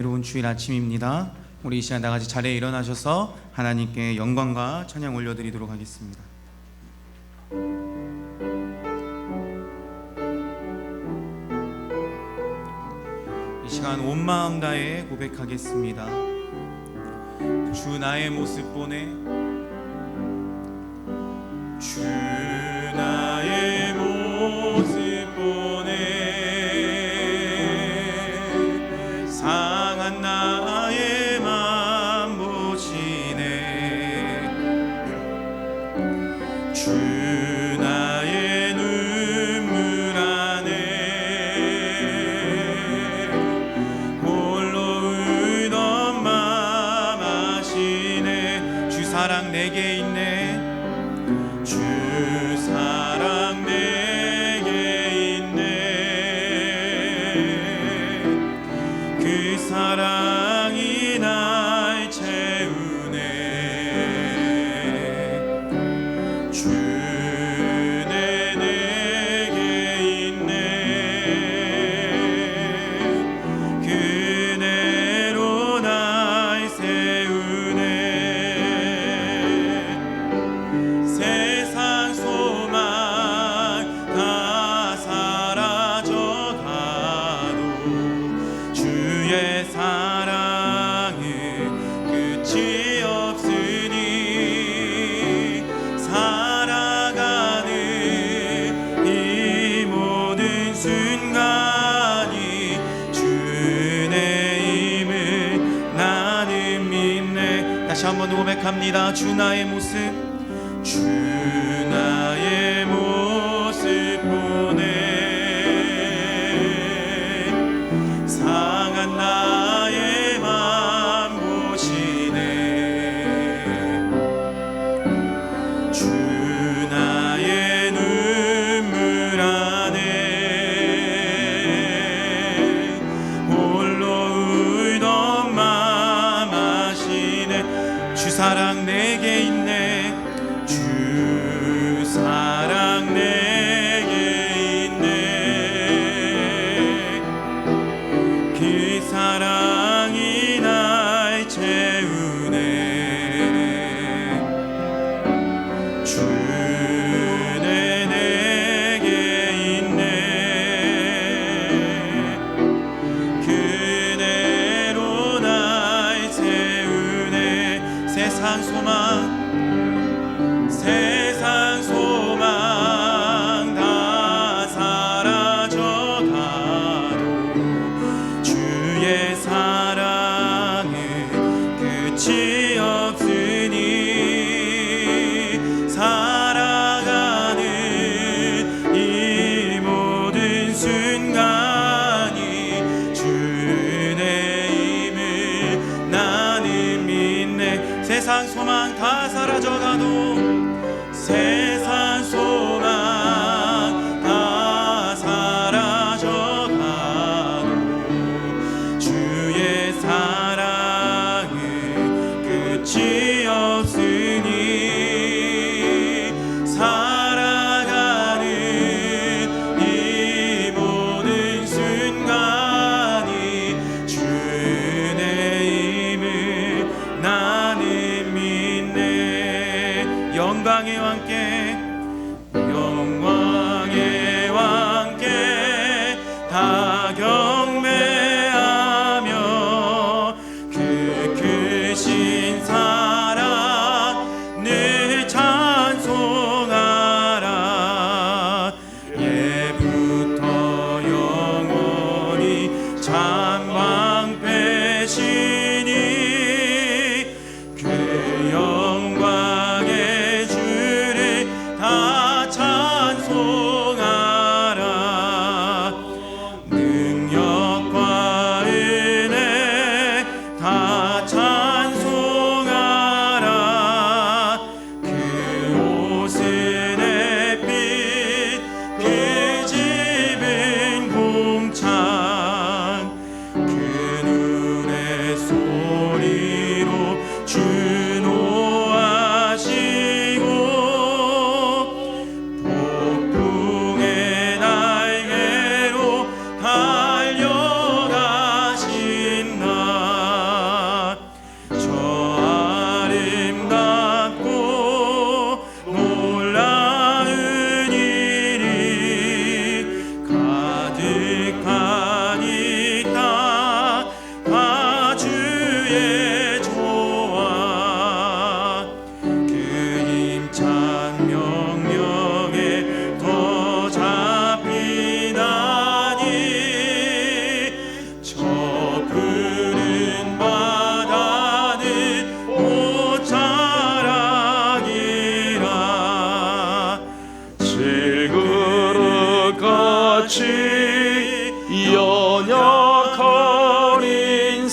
여러분, 주일 아침입니다. 우리 이 시간 다같이 자리에 일어나셔서 하나님께 영광과 찬양 올려드리도록 하겠습니다. 이 시간 온 마음 다해 고백하겠습니다. 주 나의 모습 보내, 주 나의 모습 보내, 상한 나의 맘 보시네. 주 나의 눈물 안에 홀로 울던 맘 아시네. 주 사랑 내게 있네. 주 사랑 내게 있네. 그 사랑이 날 채우네. 주 내게 있네. 그대로 날 세우네. 세상 소망 다 사라져 가도 주의 사랑은 끝이 없으니 살아가는 이 모든 순간이 주의 힘을 나는 믿네. 다시 한번 고백합니다. 주 나의 모습, 주 나의 모습 보내, 상한 나의 맘 보시네. 주 나의 눈물 안에 홀로 울던 맘 아시네. 주 사랑 내게 있네. 주 사랑 내게 있네. 그 사랑이 날 채우네. 주 내게 있네. 그대로 날 세우네. 세상 소망 다 사라져 가도 주의 사랑은 끝이 없으니 살아가는 이 모든 순간이 주의 힘을 나는 믿네. 세상 소망 다 사라져 가도, 세상 소망 다 사라져 가도 주의 사랑은 끝이 없으니 살아가는 이 모든 순간이 주의 힘을 나는 믿네. 영광의 왕께, 영광의 왕께 다 경배하며 그 크신 사랑 늘 찬송하라. 예부터 영원히 찬방패시니 그 영광의 주를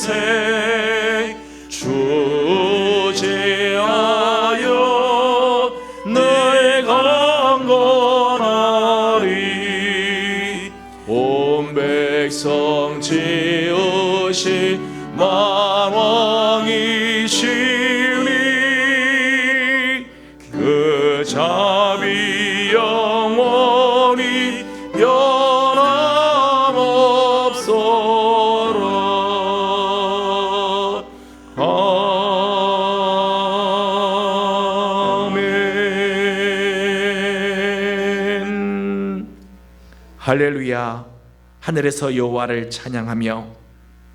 평생 주제하여 늘 강건하리. 온 백성 지으신 만왕이시니 그 자비 영원히 변함없어라. 아멘. 할렐루야. 하늘에서 여호와를 찬양하며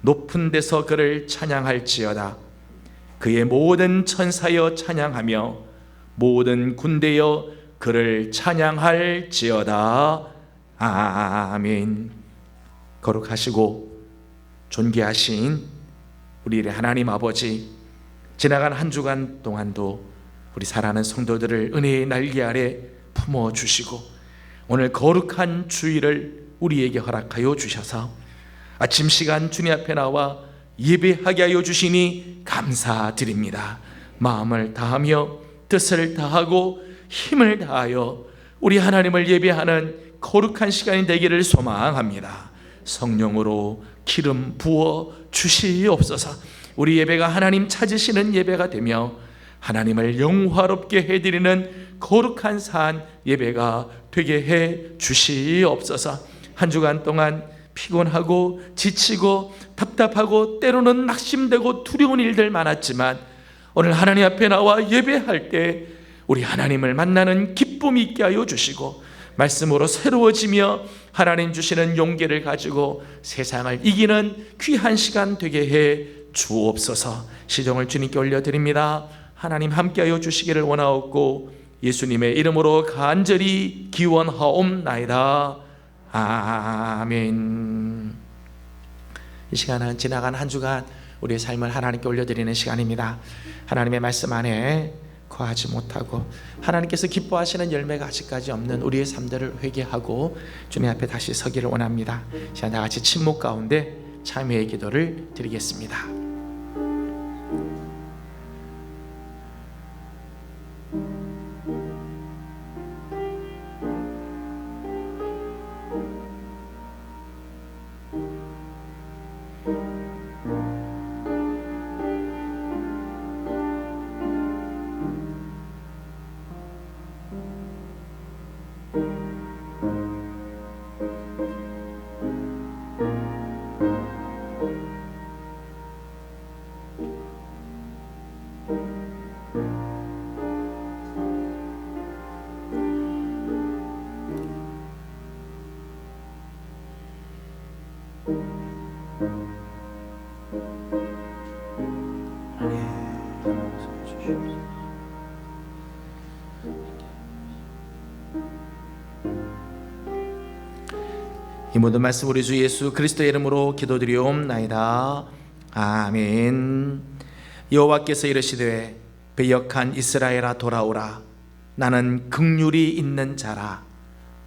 높은 데서 그를 찬양할지어다. 그의 모든 천사여 찬양하며 모든 군대여 그를 찬양할지어다. 아멘. 거룩하시고 존귀하신 우리 하나님 아버지, 지나간 한 주간 동안도 우리 사랑하는 성도들을 은혜의 날개 아래 품어주시고 오늘 거룩한 주일을 우리에게 허락하여 주셔서 아침 시간 주님 앞에 나와 예배하게 하여 주시니 감사드립니다. 마음을 다하며 뜻을 다하고 힘을 다하여 우리 하나님을 예배하는 거룩한 시간이 되기를 소망합니다. 성령으로 기름 부어 주시옵소서. 우리 예배가 하나님 찾으시는 예배가 되며 하나님을 영화롭게 해드리는 거룩한 산 예배가 되게 해 주시옵소서. 한 주간 동안 피곤하고 지치고 답답하고 때로는 낙심되고 두려운 일들 많았지만 오늘 하나님 앞에 나와 예배할 때 우리 하나님을 만나는 기쁨이 있게 하여 주시고 말씀으로 새로워지며 하나님 주시는 용기를 가지고 세상을 이기는 귀한 시간 되게 해 주옵소서. 시종을 주님께 올려드립니다. 하나님 함께하여 주시기를 원하옵고 예수님의 이름으로 간절히 기원하옵나이다. 아멘. 이 시간은 지나간 한 주간 우리의 삶을 하나님께 올려드리는 시간입니다. 하나님의 말씀 안에 거하지 못하고 하나님께서 기뻐하시는 열매가 아직까지 없는 우리의 삶들을 회개하고 주님 앞에 다시 서기를 원합니다. 시간 다 같이 침묵 가운데 참회의 기도를 드리겠습니다. 이 모든 말씀 우리 주 예수 그리스도의 이름으로 기도드리옵나이다. 아멘. 여호와께서 이르시되 배역한 이스라엘아 돌아오라. 나는 긍휼이 있는 자라.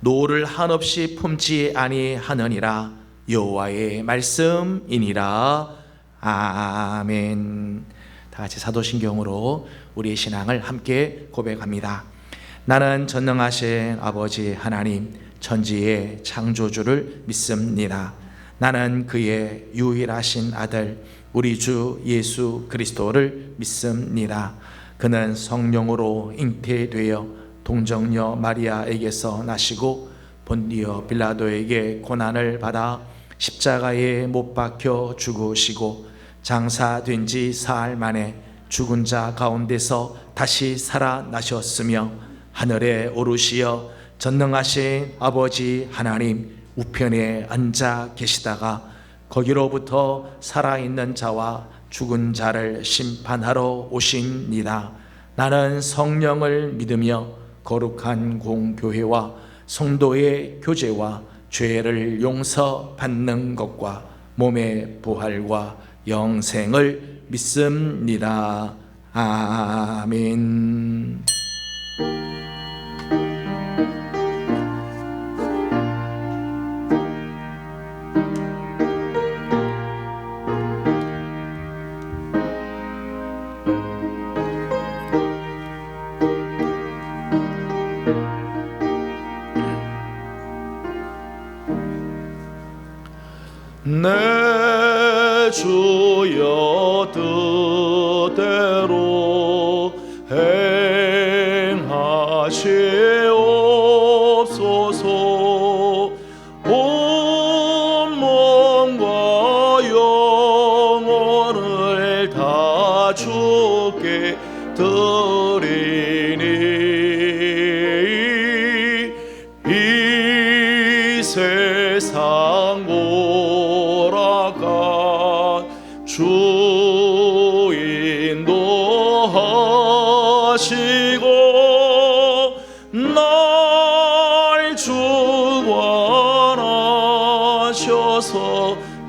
노를 한없이 품지 아니하느니라. 여호와의 말씀이니라. 아멘. 다 같이 사도신경으로 우리의 신앙을 함께 고백합니다. 나는 전능하신 아버지 하나님 천지의 창조주를 믿습니다. 나는 그의 유일하신 아들 우리 주 예수 그리스도를 믿습니다. 그는 성령으로 잉태되어 동정녀 마리아에게서 나시고 본디오 빌라도에게 고난을 받아 십자가에 못 박혀 죽으시고 장사된 지 사흘 만에 죽은 자 가운데서 다시 살아나셨으며 하늘에 오르시어 전능하신 아버지 하나님 우편에 앉아 계시다가 거기로부터 살아있는 자와 죽은 자를 심판하러 오십니다. 나는 성령을 믿으며 거룩한 공교회와 성도의 교제와 죄를 용서받는 것과 몸의 부활과 영생을 믿습니다. 아멘. 뜻대로 행하시옵소서. 온 몸과 영혼을 다 주께 드리니 이 세상 고락한 주인도 하시고 날 주관하셔서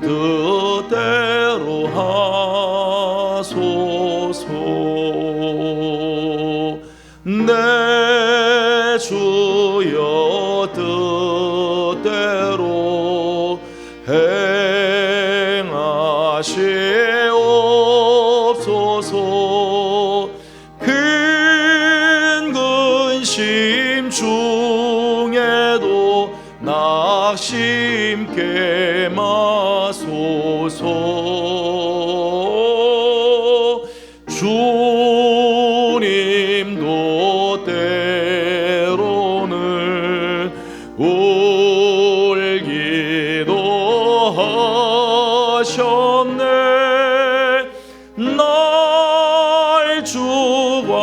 뜻대로 하소서. 내 주여 뜻대로 행하시옵소서. 큰 근심 중에도 낙심케 마소서. 주님도 때로는 울기도 하셨네. 날 주관하셔서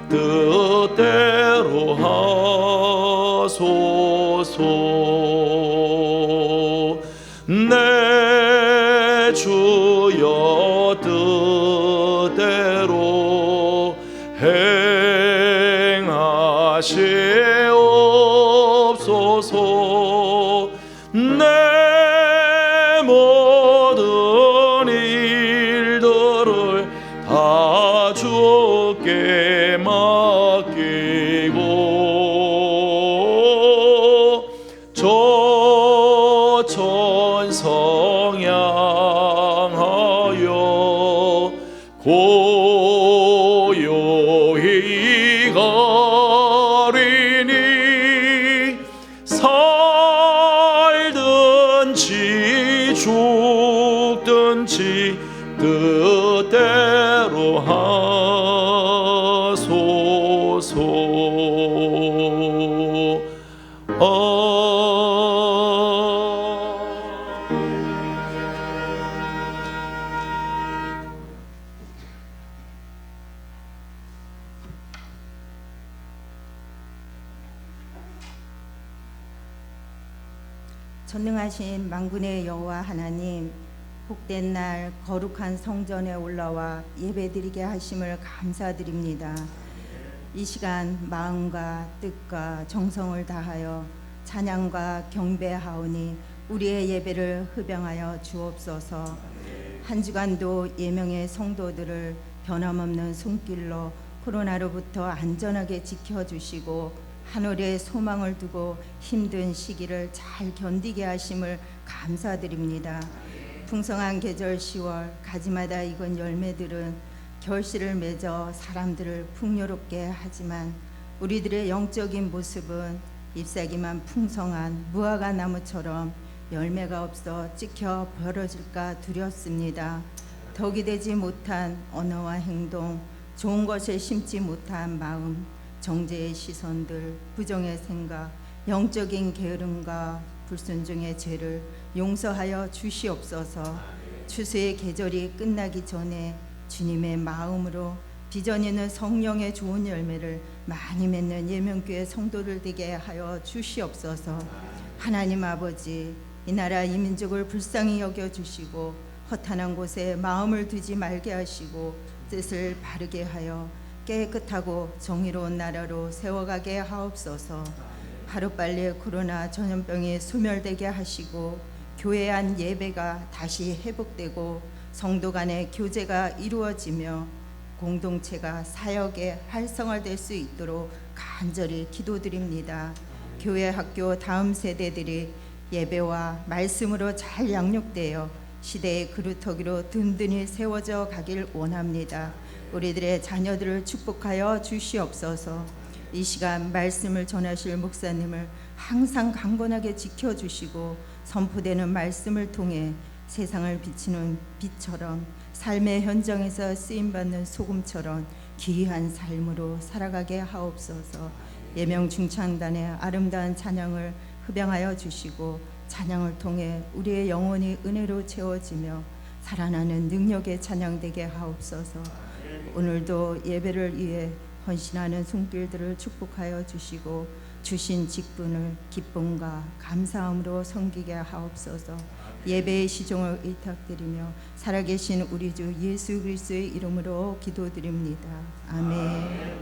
뜻대로 하소서. 내 주여 뜻대로 행하시옵소서. 내 모든 일들을 다 주께 맡기고 저 천성 향하여 고요히 가리니 살든지 죽든지 뜻대로 하소서. 전능하신 만군의 여호와 하나님, 복된 날 거룩한 성전에 올라와 예배드리게 하심을 감사드립니다. 이 시간 마음과 뜻과 정성을 다하여 찬양과 경배하오니 우리의 예배를 흡양하여 주옵소서. 한 주간도 예명의 성도들을 변함없는 손길로 코로나로부터 안전하게 지켜주시고 하늘에 소망을 두고 힘든 시기를 잘 견디게 하심을 감사드립니다. 풍성한 계절 10월 가지마다 익은 열매들은 결실을 맺어 사람들을 풍요롭게 하지만 우리들의 영적인 모습은 잎사귀만 풍성한 무화과 나무처럼 열매가 없어 찍혀 벌어질까 두렵습니다. 덕이 되지 못한 언어와 행동, 좋은 것을 심지 못한 마음, 정죄의 시선들, 부정의 생각, 영적인 게으름과 불순종의 죄를 용서하여 주시옵소서. 추수의 계절이 끝나기 전에 주님의 마음으로 비전 있는 성령의 좋은 열매를 많이 맺는 예명교회 성도들 되게 하여 주시옵소서. 하나님 아버지, 이 나라 이 민족을 불쌍히 여겨주시고 허탄한 곳에 마음을 두지 말게 하시고 뜻을 바르게 하여 깨끗하고 정의로운 나라로 세워가게 하옵소서. 하루빨리 코로나 전염병이 소멸되게 하시고 교회 안 예배가 다시 회복되고 성도 간의 교제가 이루어지며 공동체가 사역에 활성화될 수 있도록 간절히 기도드립니다. 교회 학교 다음 세대들이 예배와 말씀으로 잘 양육되어 시대의 그루터기로 든든히 세워져 가길 원합니다. 우리들의 자녀들을 축복하여 주시옵소서. 이 시간 말씀을 전하실 목사님을 항상 강건하게 지켜주시고 선포되는 말씀을 통해 세상을 비추는 빛처럼 삶의 현장에서 쓰임받는 소금처럼 귀한 삶으로 살아가게 하옵소서. 예명중창단의 아름다운 찬양을 흡양하여 주시고 찬양을 통해 우리의 영혼이 은혜로 채워지며 살아나는 능력의 찬양되게 하옵소서. 오늘도 예배를 위해 헌신하는 손길들을 축복하여 주시고 주신 직분을 기쁨과 감사함으로 섬기게 하옵소서. 예배의 시종을 의탁드리며 살아계신 우리 주 예수 그리스도의 이름으로 기도드립니다. 아멘.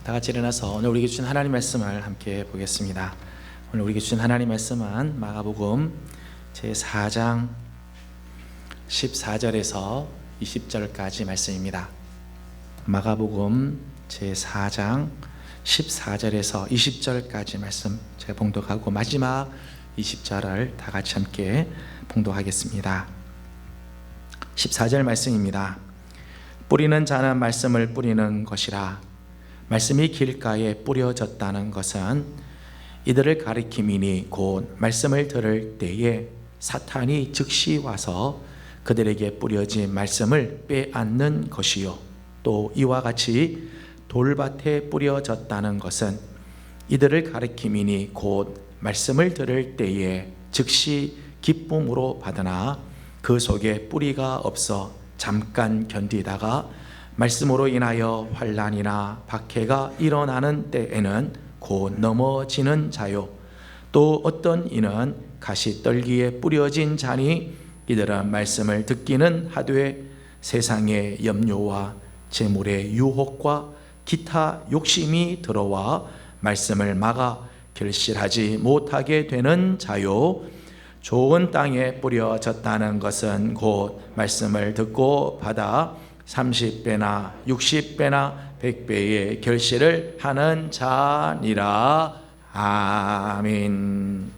다 같이 일어나서 오늘 우리에게 주신 하나님 말씀을 함께 보겠습니다. 오늘 우리에게 주신 하나님 말씀은 마가복음 제4장 14절에서 20절까지 말씀입니다. 마가복음 제4장 14절에서 20절까지 말씀 제가 봉독하고 마지막 20절을 다 같이 함께 봉독하겠습니다. 14절 말씀입니다. 뿌리는 자는 말씀을 뿌리는 것이라. 말씀이 길가에 뿌려졌다는 것은 이들을 가리킴이니 곧 말씀을 들을 때에 사탄이 즉시 와서 그들에게 뿌려진 말씀을 빼앗는 것이요, 또 이와 같이 돌밭에 뿌려졌다는 것은 이들을 가리킴이니 곧 말씀을 들을 때에 즉시 기쁨으로 받으나 그 속에 뿌리가 없어 잠깐 견디다가 말씀으로 인하여 환난이나 박해가 일어나는 때에는 곧 넘어지는 자요, 또 어떤 이는 가시떨기에 뿌려진 자니 이들은 말씀을 듣기는 하되 세상의 염려와 재물의 유혹과 기타 욕심이 들어와 말씀을 막아 결실하지 못하게 되는 자요, 좋은 땅에 뿌려졌다는 것은 곧 말씀을 듣고 받아 30배나 60배나 100배의 결실을 하는 자니라. 아멘.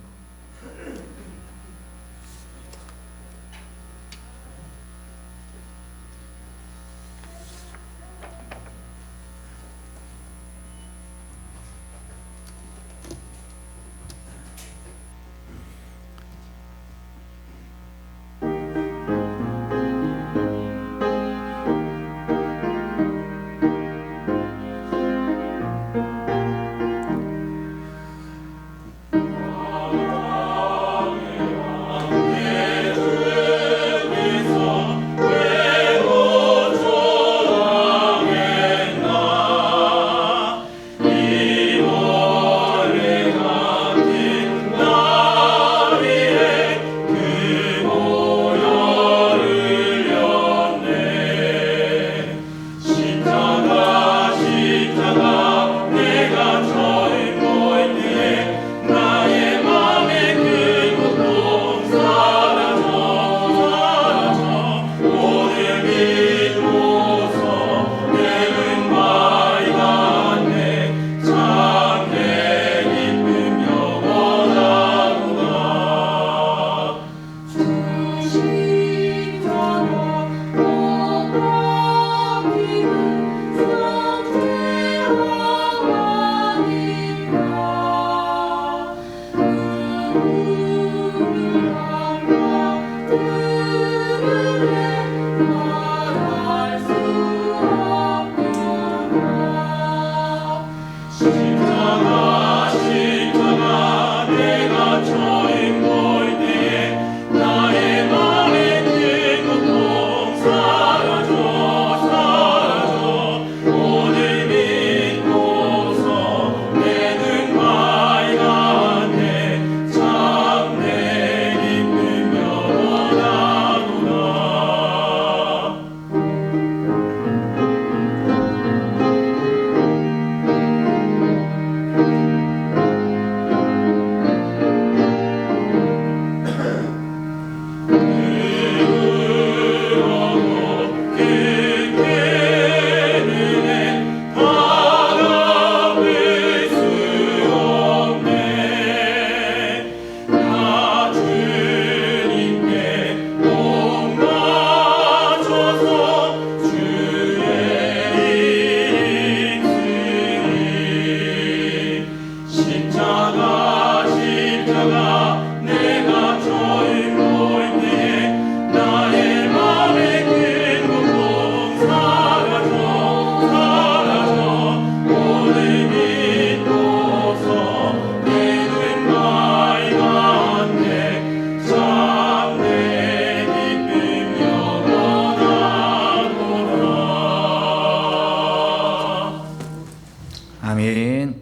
아멘.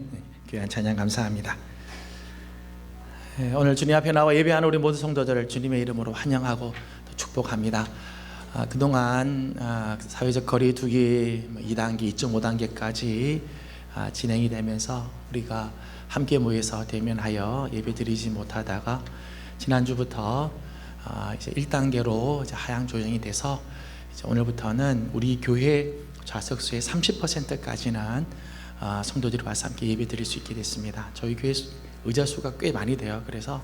귀한 찬양 감사합니다. 오늘 주님 앞에 나와 예배하는 우리 모든 성도들을 주님의 이름으로 환영하고 또 축복합니다. 그동안 사회적 거리 두기 2단계, 2.5단계까지 진행이 되면서 우리가 함께 모여서 대면하여 예배드리지 못하다가 지난주부터 이제 1단계로 이제 하향 조정이 돼서 이제 오늘부터는 우리 교회 좌석수의 30%까지는 성도들이 와서 함께 예배드릴 수 있게 됐습니다. 저희 교회 의자 수가 꽤 많이 돼요. 그래서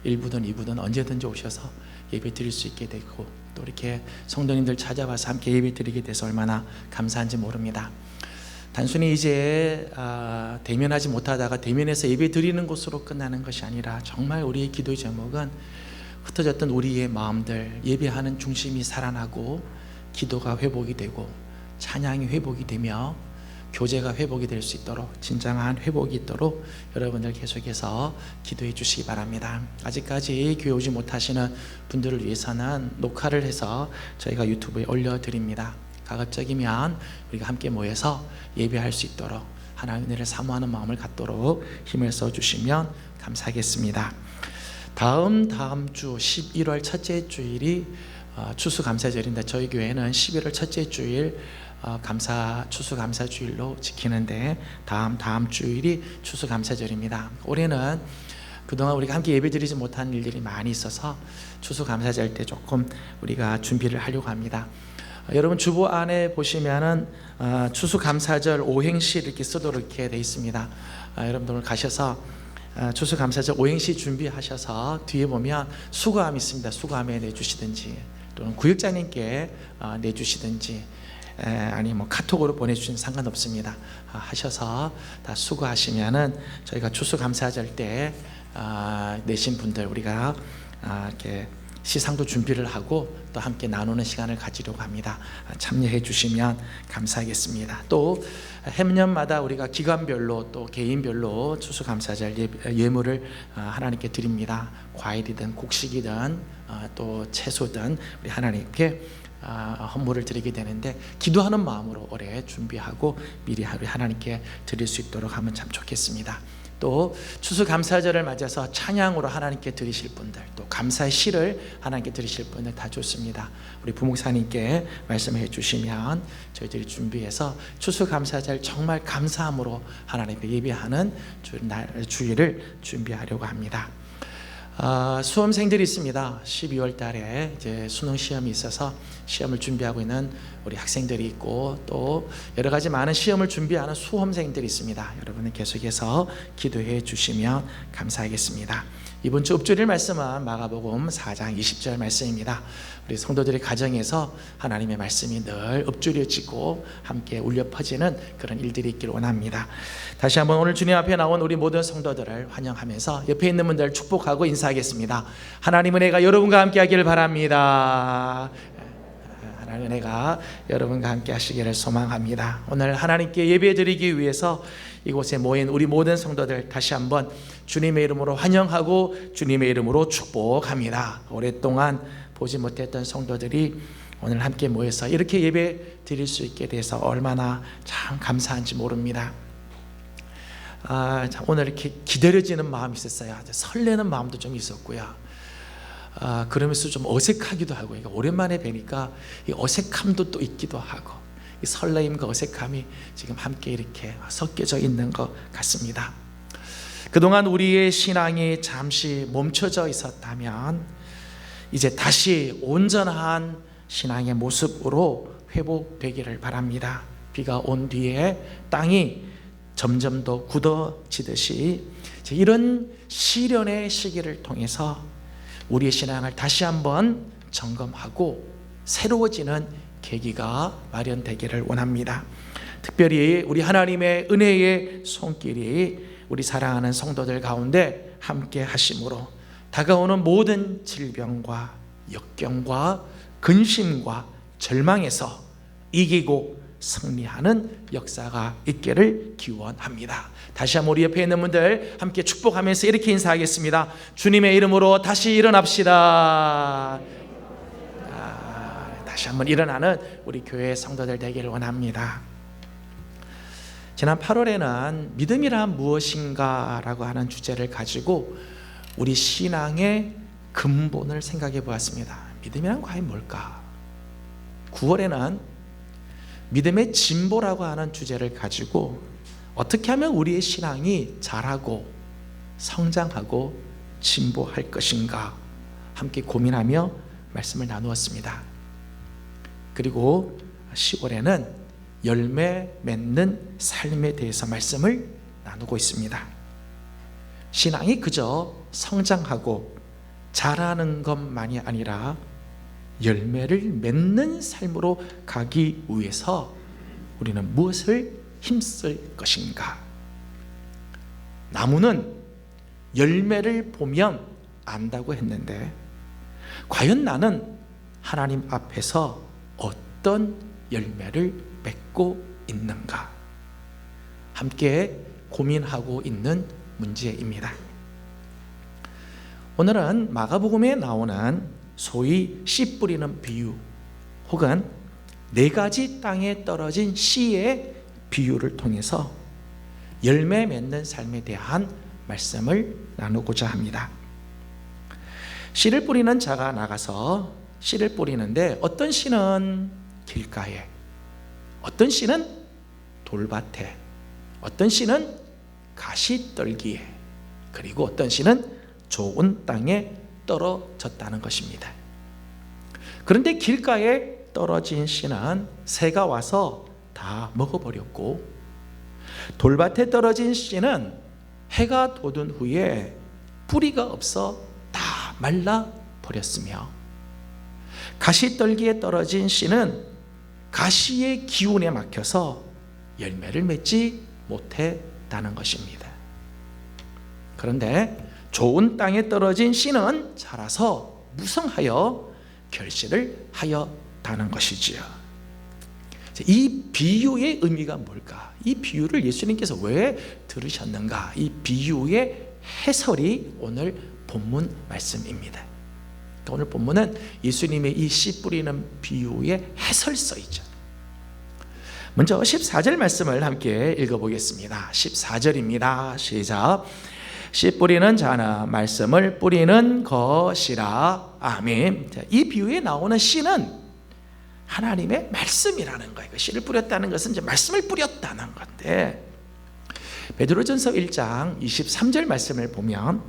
1부든 2부든 언제든지 오셔서 예배드릴 수 있게 되고 또 이렇게 성도님들 찾아와서 함께 예배드리게 돼서 얼마나 감사한지 모릅니다. 단순히 이제 대면하지 못하다가 대면에서 예배드리는 것으로 끝나는 것이 아니라 정말 우리의 기도의 제목은 흩어졌던 우리의 마음들, 예배하는 중심이 살아나고 기도가 회복이 되고 찬양이 회복이 되며 교제가 회복이 될 수 있도록, 진정한 회복이 있도록 여러분들 계속해서 기도해 주시기 바랍니다. 아직까지 교회 오지 못하시는 분들을 위해서는 녹화를 해서 저희가 유튜브에 올려드립니다. 가급적이면 우리가 함께 모여서 예배할 수 있도록 하나님의 은혜를 사모하는 마음을 갖도록 힘을 써주시면 감사하겠습니다. 다음 주 11월 첫째 주일이 추수감사절인데 저희 교회는 11월 첫째 주일 추수감사주일로 지키는데 다음 주일이 추수감사절입니다. 올해는 그동안 우리가 함께 예배드리지 못한 일들이 많이 있어서 추수감사절 때 조금 우리가 준비를 하려고 합니다. 여러분 주보 안에 보시면은 추수감사절 오행시 이렇게 쓰도록 이렇게 돼 있습니다. 여러분들 오늘 가셔서 추수감사절 오행시 준비하셔서 뒤에 보면 수고함이 있습니다. 수고함에 내주시든지 또는 구역장님께 내주시든지 아니 뭐 카톡으로 보내주시면 상관없습니다. 하셔서 다 수고하시면은 저희가 추수감사절 때 내신 분들 우리가 이렇게 시상도 준비를 하고 또 함께 나누는 시간을 가지려고 합니다. 참여해 주시면 감사하겠습니다. 또 해년마다 우리가 기관별로 또 개인별로 추수감사절 예물을 하나님께 드립니다. 과일이든 곡식이든 또 채소든 우리 하나님께 헌물을 드리게 되는데 기도하는 마음으로 올해 준비하고 미리 하나님께 드릴 수 있도록 하면 참 좋겠습니다. 또 추수감사절을 맞아서 찬양으로 하나님께 드리실 분들, 또 감사의 시를 하나님께 드리실 분들 다 좋습니다. 우리 부목사님께 말씀해 주시면 저희들이 준비해서 추수감사절 정말 감사함으로 하나님께 예배하는 주일을 준비하려고 합니다. 수험생들이 있습니다. 12월 달에 이제 수능 시험이 있어서 시험을 준비하고 있는 우리 학생들이 있고 또 여러 가지 많은 시험을 준비하는 수험생들이 있습니다. 여러분은 계속해서 기도해 주시면 감사하겠습니다. 이번 주 읊조릴 말씀은 마가복음 4장 20절 말씀입니다. 우리 성도들의 가정에서 하나님의 말씀이 늘 읊조려지고 함께 울려 퍼지는 그런 일들이 있기를 원합니다. 다시 한번 오늘 주님 앞에 나온 우리 모든 성도들을 환영하면서 옆에 있는 분들 축복하고 인사하겠습니다. 하나님의 은혜가 여러분과 함께 하기를 바랍니다. 하나님의 은혜가 여러분과 함께 하시기를 소망합니다. 오늘 하나님께 예배드리기 위해서 이곳에 모인 우리 모든 성도들 다시 한번 주님의 이름으로 환영하고 주님의 이름으로 축복합니다. 오랫동안 보지 못했던 성도들이 오늘 함께 모여서 이렇게 예배 드릴 수 있게 돼서 얼마나 참 감사한지 모릅니다. 오늘 이렇게 기다려지는 마음이 있었어요. 설레는 마음도 좀 있었고요. 그러면서 좀 어색하기도 하고, 오랜만에 뵈니까 이 어색함도 또 있기도 하고, 이 설레임과 어색함이 지금 함께 이렇게 섞여져 있는 것 같습니다. 그동안 우리의 신앙이 잠시 멈춰져 있었다면 이제 다시 온전한 신앙의 모습으로 회복되기를 바랍니다. 비가 온 뒤에 땅이 점점 더 굳어지듯이 이런 시련의 시기를 통해서 우리의 신앙을 다시 한번 점검하고 새로워지는 계기가 마련되기를 원합니다. 특별히 우리 하나님의 은혜의 손길이 우리 사랑하는 성도들 가운데 함께 하심으로 다가오는 모든 질병과 역경과 근심과 절망에서 이기고 승리하는 역사가 있기를 기원합니다. 다시 한번 우리 옆에 있는 분들 함께 축복하면서 이렇게 인사하겠습니다. 주님의 이름으로 다시 일어납시다. 다시 한번 일어나는 우리 교회 성도들 되기를 원합니다. 지난 8월에는 믿음이란 무엇인가 라고 하는 주제를 가지고 우리 신앙의 근본을 생각해 보았습니다. 믿음이란 과연 뭘까? 9월에는 믿음의 진보라고 하는 주제를 가지고 어떻게 하면 우리의 신앙이 자라고 성장하고 진보할 것인가 함께 고민하며 말씀을 나누었습니다. 그리고 10월에는 열매 맺는 삶에 대해서 말씀을 나누고 있습니다. 신앙이 그저 성장하고 자라는 것만이 아니라 열매를 맺는 삶으로 가기 위해서 우리는 무엇을 힘쓸 것인가? 나무는 열매를 보면 안다고 했는데 과연 나는 하나님 앞에서 어떤 열매를 맺고 있는가? 함께 고민하고 있는 문제입니다. 오늘은 마가복음에 나오는 소위 씨 뿌리는 비유 혹은 4가지 땅에 떨어진 씨의 비유를 통해서 열매 맺는 삶에 대한 말씀을 나누고자 합니다. 씨를 뿌리는 자가 나가서 씨를 뿌리는데 어떤 씨는 길가에, 어떤 씨는 돌밭에, 어떤 씨는 가시떨기에, 그리고 어떤 씨는 좋은 땅에 떨어졌다는 것입니다. 그런데 길가에 떨어진 씨는 새가 와서 다 먹어버렸고, 돌밭에 떨어진 씨는 해가 돋은 후에 뿌리가 없어 다 말라버렸으며, 가시떨기에 떨어진 씨는 가시의 기운에 막혀서 열매를 맺지 못했다는 것입니다. 그런데 좋은 땅에 떨어진 씨는 자라서 무성하여 결실을 하였다는 것이지요. 이 비유의 의미가 뭘까? 이 비유를 예수님께서 왜 들으셨는가? 이 비유의 해설이 오늘 본문 말씀입니다. 오늘 본문은 예수님의 이 씨 뿌리는 비유의 해설서이죠. 먼저 14절 말씀을 함께 읽어보겠습니다. 14절입니다. 시작. 씨 뿌리는 자는 말씀을 뿌리는 것이라. 아멘. 이 비유에 나오는 씨는 하나님의 말씀이라는 거예요. 씨를 뿌렸다는 것은 이제 말씀을 뿌렸다는 건데, 베드로전서 1장 23절 말씀을 보면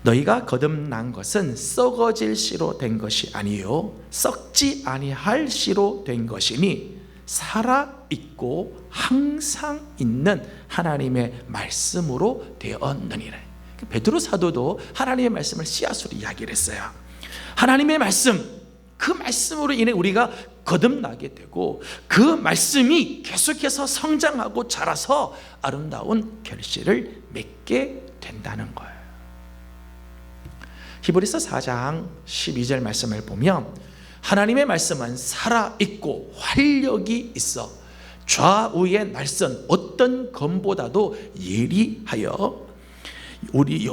너희가 거듭난 것은 썩어질 씨로 된 것이 아니요 썩지 아니할 씨로 된 것이니 살아있고 항상 있는 하나님의 말씀으로 되었느니라. 베드로 사도도 하나님의 말씀을 씨앗으로 이야기를 했어요. 하나님의 말씀, 그 말씀으로 인해 우리가 거듭나게 되고 그 말씀이 계속해서 성장하고 자라서 아름다운 결실을 맺게 된다는 거예요. 히브리서 4장 12절 말씀을 보면 하나님의 말씀은 살아있고 활력이 있어 좌우의 날선 어떤 검보다도 예리하여 우리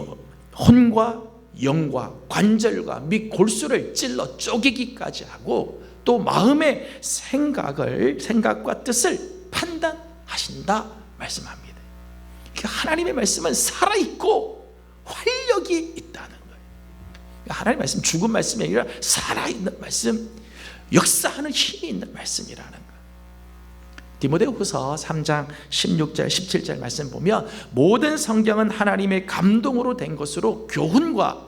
혼과 영과 관절과 및 골수를 찔러 쪼개기까지 하고 또 마음의 생각과 뜻을 판단하신다 말씀합니다. 그러니까 하나님의 말씀은 살아있고 활력이 있다는 거예요. 하나님의 말씀 죽은 말씀이 아니라 살아있는 말씀, 역사하는 힘이 있는 말씀이라는 거예요. 디모데후서 3장 16절 17절 말씀 보면 모든 성경은 하나님의 감동으로 된 것으로 교훈과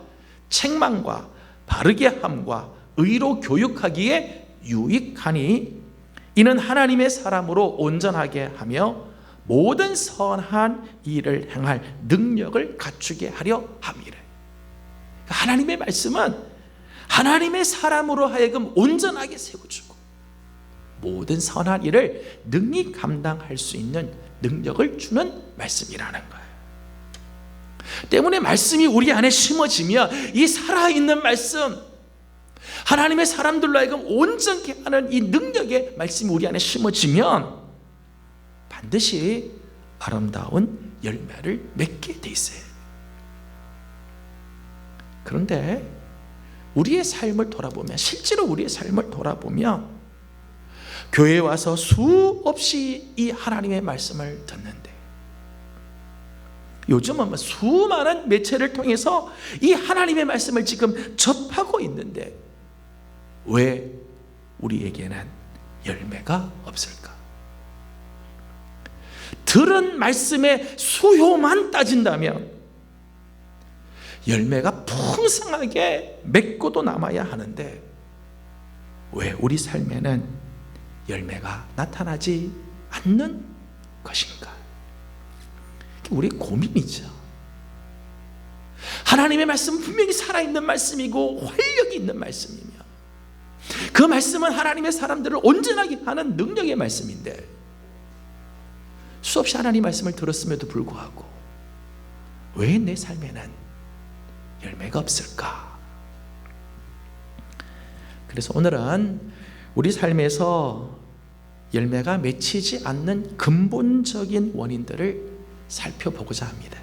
책망과 바르게 함과 의로 교육하기에 유익하니 이는 하나님의 사람으로 온전하게 하며 모든 선한 일을 행할 능력을 갖추게 하려 함이래. 하나님의 말씀은 하나님의 사람으로 하여금 온전하게 세워주고 모든 선한 일을 능히 감당할 수 있는 능력을 주는 말씀이라는 거예요. 때문에 말씀이 우리 안에 심어지면 이 살아있는 말씀, 하나님의 사람들로 하여금 온전케 하는 이 능력의 말씀이 우리 안에 심어지면 반드시 아름다운 열매를 맺게 돼 있어요. 그런데 우리의 삶을 돌아보면, 실제로 우리의 삶을 돌아보면 교회에 와서 수없이 이 하나님의 말씀을 듣는데, 요즘은 수많은 매체를 통해서 이 하나님의 말씀을 지금 접하고 있는데 왜 우리에게는 열매가 없을까? 들은 말씀의 수요만 따진다면 열매가 풍성하게 맺고도 남아야 하는데 왜 우리 삶에는 열매가 나타나지 않는 것인가? 우리 고민이죠. 하나님의 말씀은 분명히 살아있는 말씀이고 활력이 있는 말씀이며, 그 말씀은 하나님의 사람들을 온전하게 하는 능력의 말씀인데 수없이 하나님 말씀을 들었음에도 불구하고 왜 내 삶에는 열매가 없을까? 그래서 오늘은 우리 삶에서 열매가 맺히지 않는 근본적인 원인들을 살펴보고자 합니다.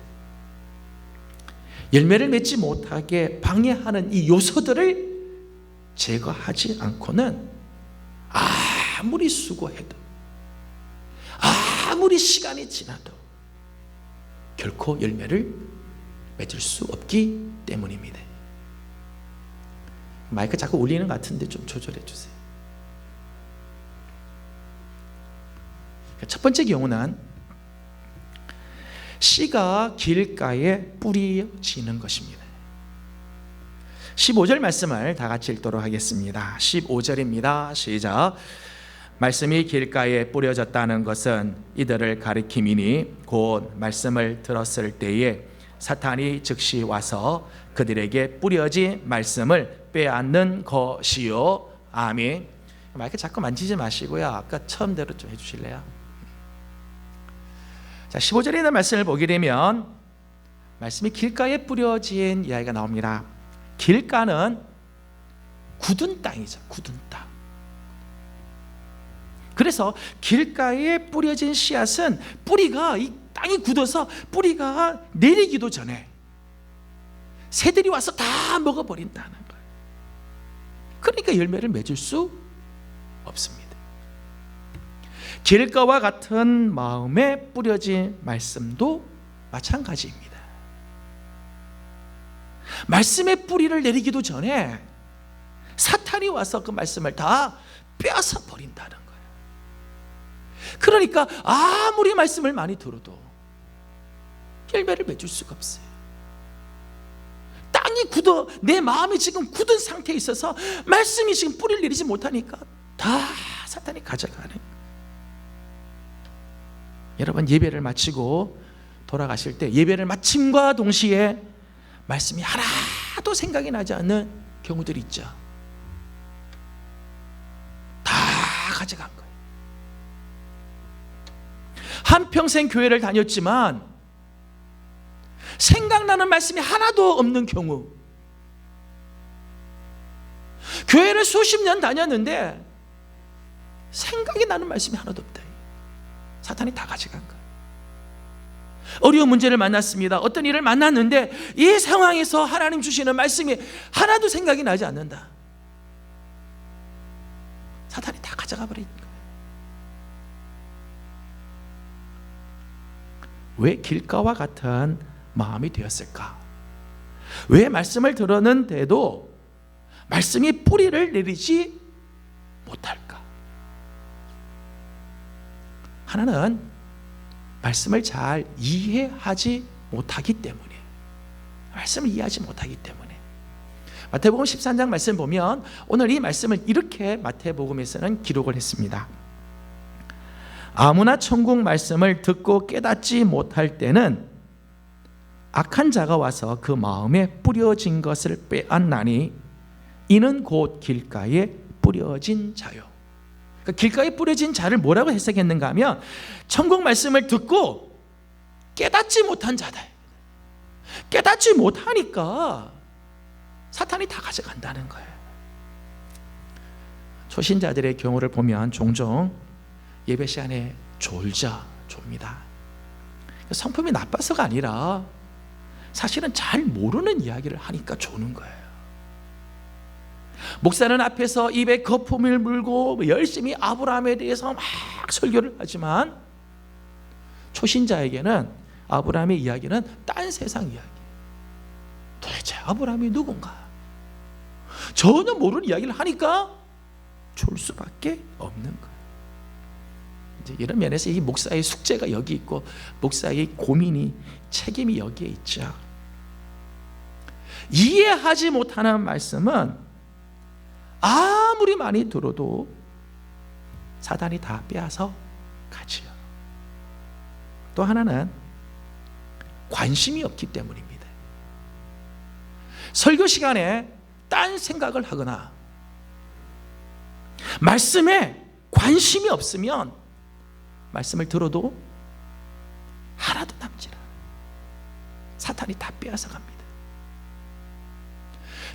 열매를 맺지 못하게 방해하는 이 요소들을 제거하지 않고는 아무리 수고해도, 아무리 시간이 지나도 결코 열매를 맺을 수 없기 때문입니다. 마이크 자꾸 울리는 것 같은데 좀 조절해 주세요. 첫 번째 경우는 씨가 길가에 뿌려지는 것입니다. 15절 말씀을 다 같이 읽도록 하겠습니다. 15절입니다. 시작. 말씀이 길가에 뿌려졌다는 것은 이들을 가리킴이니 곧 말씀을 들었을 때에 사탄이 즉시 와서 그들에게 뿌려진 말씀을 빼앗는 것이요. 아멘. 마이크 자꾸 만지지 마시고요. 아까 처음대로 좀 해주실래요? 자, 15절에 있는 말씀을 보게 되면 말씀이 길가에 뿌려진 이야기가 나옵니다. 길가는 굳은 땅이죠. 굳은 땅. 그래서 길가에 뿌려진 씨앗은 뿌리가, 이 땅이 굳어서 뿌리가 내리기도 전에 새들이 와서 다 먹어버린다는 거예요. 그러니까 열매를 맺을 수 없습니다. 길가와 같은 마음에 뿌려진 말씀도 마찬가지입니다. 말씀의 뿌리를 내리기도 전에 사탄이 와서 그 말씀을 다 빼앗아 버린다는 거예요. 그러니까 아무리 말씀을 많이 들어도 열매를 맺을 수가 없어요. 땅이 굳어, 내 마음이 지금 굳은 상태에 있어서 말씀이 지금 뿌리를 내리지 못하니까 다 사탄이 가져가는 거예요. 여러분, 예배를 마치고 돌아가실 때 예배를 마침과 동시에 말씀이 하나도 생각이 나지 않는 경우들이 있죠. 다 가져간 거예요. 한평생 교회를 다녔지만 생각나는 말씀이 하나도 없는 경우, 교회를 수십 년 다녔는데 생각이 나는 말씀이 하나도 없다. 사탄이 다 가져간 거예요. 어려운 문제를 만났습니다. 어떤 일을 만났는데 이 상황에서 하나님 주시는 말씀이 하나도 생각이 나지 않는다. 사탄이 다 가져가 버린 거예요. 왜 길가와 같은 마음이 되었을까? 왜 말씀을 들었는데도 말씀이 뿌리를 내리지 못할까? 하나는 말씀을 잘 이해하지 못하기 때문에, 말씀을 이해하지 못하기 때문에. 마태복음 13장 말씀 보면 오늘 이 말씀을 이렇게 마태복음에서는 기록을 했습니다. 아무나 천국 말씀을 듣고 깨닫지 못할 때는 악한 자가 와서 그 마음에 뿌려진 것을 빼앗나니 이는 곧 길가에 뿌려진 자요. 그러니까 길가에 뿌려진 자를 뭐라고 해석했는가 하면 천국 말씀을 듣고 깨닫지 못한 자들, 깨닫지 못하니까 사탄이 다 가져간다는 거예요. 초신자들의 경우를 보면 종종 예배 시간에 졸니다. 성품이 나빠서가 아니라 사실은 잘 모르는 이야기를 하니까 조는 거예요. 목사는 앞에서 입에 거품을 물고 열심히 아브라함에 대해서 막 설교를 하지만 초신자에게는 아브라함의 이야기는 딴 세상 이야기. 도대체 아브라함이 누군가? 전혀 모르는 이야기를 하니까 좋을 수밖에 없는 거예요. 이제 이런 면에서 이 목사의 숙제가 여기 있고 목사의 고민이 책임이 여기에 있죠. 이해하지 못하는 말씀은 아무리 많이 들어도 사단이 다 빼앗아 가지요. 또 하나는 관심이 없기 때문입니다. 설교 시간에 딴 생각을 하거나 말씀에 관심이 없으면 말씀을 들어도 하나도 남지 않아요. 사탄이 다 빼앗아 갑니다.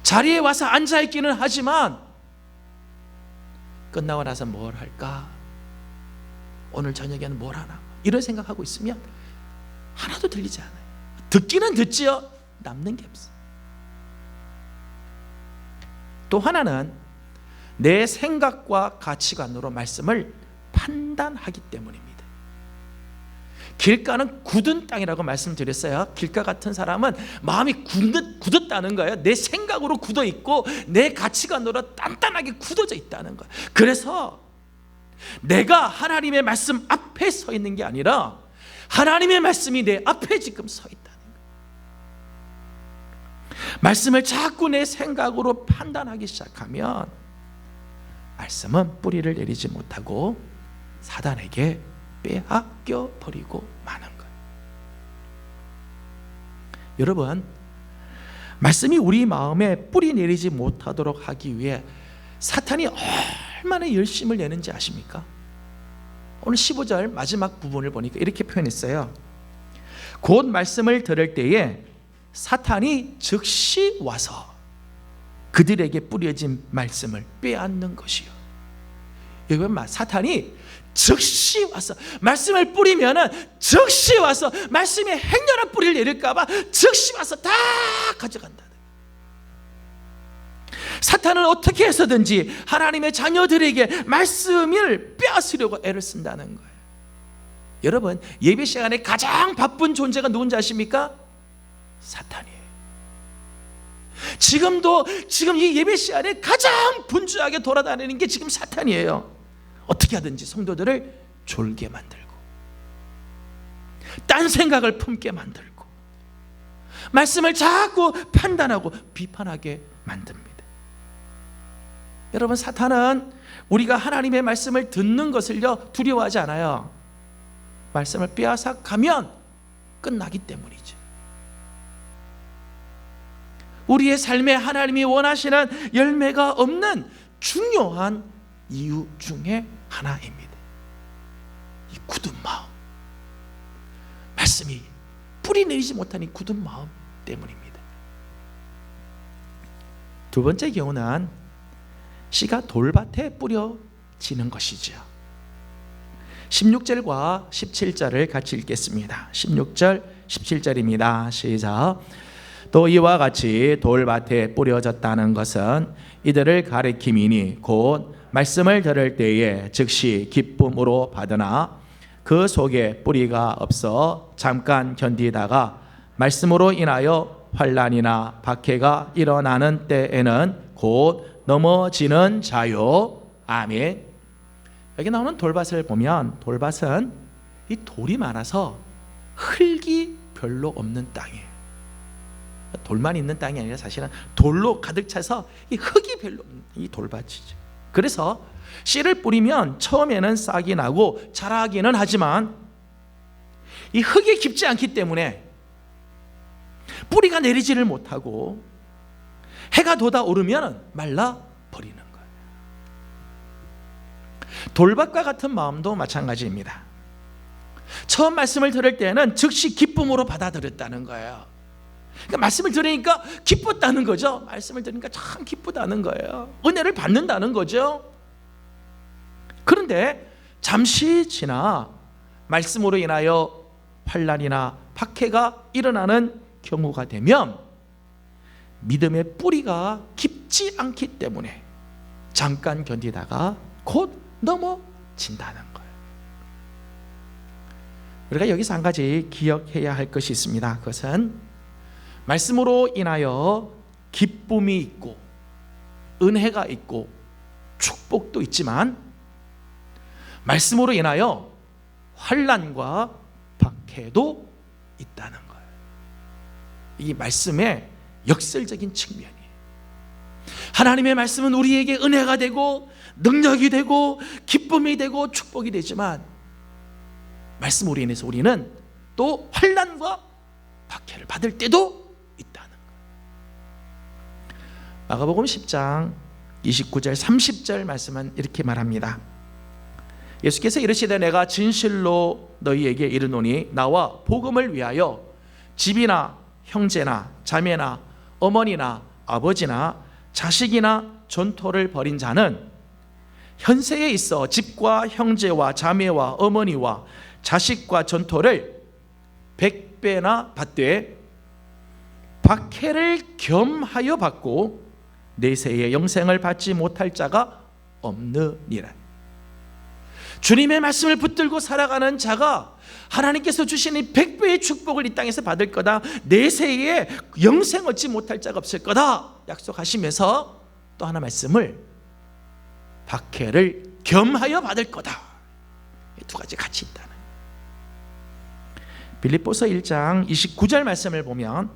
자리에 와서 앉아있기는 하지만 끝나고 나서 뭘 할까? 오늘 저녁에는 뭘 하나? 이런 생각하고 있으면 하나도 들리지 않아요. 듣기는 듣지요. 남는 게 없어요. 또 하나는 내 생각과 가치관으로 말씀을 판단하기 때문입니다. 길가는 굳은 땅이라고 말씀드렸어요. 길가 같은 사람은 마음이 굳었다는 거예요. 내 생각으로 굳어 있고 내 가치관으로 단단하게 굳어져 있다는 거예요. 그래서 내가 하나님의 말씀 앞에 서 있는 게 아니라 하나님의 말씀이 내 앞에 지금 서 있다는 거예요. 말씀을 자꾸 내 생각으로 판단하기 시작하면 말씀은 뿌리를 내리지 못하고 사단에게 빼앗겨 버리고 마는 거예요. 여러분, 말씀이 우리 마음에 뿌리 내리지 못하도록 하기 위해 사탄이 얼마나 열심을 내는지 아십니까? 오늘 15절 마지막 부분을 보니까 이렇게 표현했어요. 곧 말씀을 들을 때에 사탄이 즉시 와서 그들에게 뿌려진 말씀을 빼앗는 것이요. 여러분, 사탄이 즉시 와서 말씀을 뿌리면은 즉시 와서 말씀에 행렬한 뿌리를 내릴까봐 즉시 와서 다 가져간다. 사탄은 어떻게 해서든지 하나님의 자녀들에게 말씀을 빼앗으려고 애를 쓴다는 거예요. 여러분, 예배 시간에 가장 바쁜 존재가 누군지 아십니까? 사탄이에요. 지금 이 예배 시간에 가장 분주하게 돌아다니는 게 지금 사탄이에요. 어떻게 하든지 성도들을 졸게 만들고 딴 생각을 품게 만들고 말씀을 자꾸 판단하고 비판하게 만듭니다. 여러분, 사탄은 우리가 하나님의 말씀을 듣는 것을요 두려워하지 않아요. 말씀을 빼앗아 가면 끝나기 때문이죠. 우리의 삶에 하나님이 원하시는 열매가 없는 중요한 이유 중에 하나입니다. 이 굳은 마음, 말씀이 뿌리 내리지 못한 이 굳은 마음 때문입니다. 두 번째 경우는 씨가 돌밭에 뿌려지는 것이죠. 16절과 17절을 같이 읽겠습니다. 16절 17절입니다. 시작. 또 이와 같이 돌밭에 뿌려졌다는 것은 이들을 가리킴이니 곧 말씀을 들을 때에 즉시 기쁨으로 받으나 그 속에 뿌리가 없어 잠깐 견디다가 말씀으로 인하여 환난이나 박해가 일어나는 때에는 곧 넘어지는 자요. 아멘. 여기 나오는 돌밭을 보면 돌밭은 이 돌이 많아서 흙이 별로 없는 땅이에요. 돌만 있는 땅이 아니라 사실은 돌로 가득 차서 이 흙이 별로 없는 이 돌밭이죠. 그래서 씨를 뿌리면 처음에는 싹이 나고 자라기는 하지만 이 흙이 깊지 않기 때문에 뿌리가 내리지를 못하고 해가 돋아오르면 말라버리는 거예요. 돌밭과 같은 마음도 마찬가지입니다. 처음 말씀을 들을 때는 즉시 기쁨으로 받아들였다는 거예요. 그러니까 말씀을 들으니까 기뻤다는 거죠. 말씀을 들으니까 참 기쁘다는 거예요. 은혜를 받는다는 거죠. 그런데 잠시 지나 말씀으로 인하여 환난이나 박해가 일어나는 경우가 되면 믿음의 뿌리가 깊지 않기 때문에 잠깐 견디다가 곧 넘어진다는 거예요. 우리가 여기서 한 가지 기억해야 할 것이 있습니다. 그것은 말씀으로 인하여 기쁨이 있고 은혜가 있고 축복도 있지만 말씀으로 인하여 환난과 박해도 있다는 거예요. 이 말씀의 역설적인 측면이에요. 하나님의 말씀은 우리에게 은혜가 되고 능력이 되고 기쁨이 되고 축복이 되지만 말씀으로 인해서 우리는 또 환난과 박해를 받을 때도 있다는 거예요. 마가복음 10장 29절 30절 말씀은 이렇게 말합니다. 예수께서 이르시되 내가 진실로 너희에게 이르노니 나와 복음을 위하여 집이나 형제나 자매나 어머니나 아버지나 자식이나 전토를 벌인 자는 현세에 있어 집과 형제와 자매와 어머니와 자식과 전토를 100배나 받되 박해를 겸하여 받고 내세의 영생을 받지 못할 자가 없느니라. 주님의 말씀을 붙들고 살아가는 자가 하나님께서 주시는 100배의 축복을 이 땅에서 받을 거다. 내세에 영생 얻지 못할 자가 없을 거다 약속하시면서 또 하나 말씀을 박해를 겸하여 받을 거다. 이 두 가지 같이 있다는. 빌립보서 1장 29절 말씀을 보면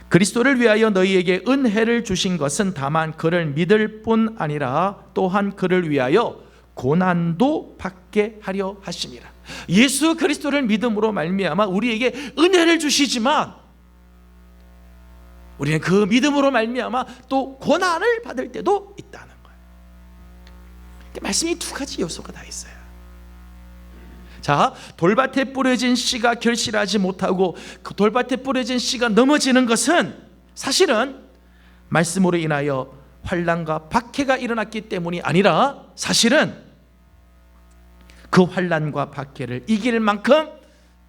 그리스도를 위하여 너희에게 은혜를 주신 것은 다만 그를 믿을 뿐 아니라 또한 그를 위하여 고난도 받게 하려 하심이라. 예수 그리스도를 믿음으로 말미암아 우리에게 은혜를 주시지만 우리는 그 믿음으로 말미암아 또 고난을 받을 때도 있다는 거예요. 말씀이 두 가지 요소가 다 있어요. 자, 돌밭에 뿌려진 씨가 결실하지 못하고 그 돌밭에 뿌려진 씨가 넘어지는 것은 사실은 말씀으로 인하여 환난과 박해가 일어났기 때문이 아니라 사실은 그 환난과 박해를 이길 만큼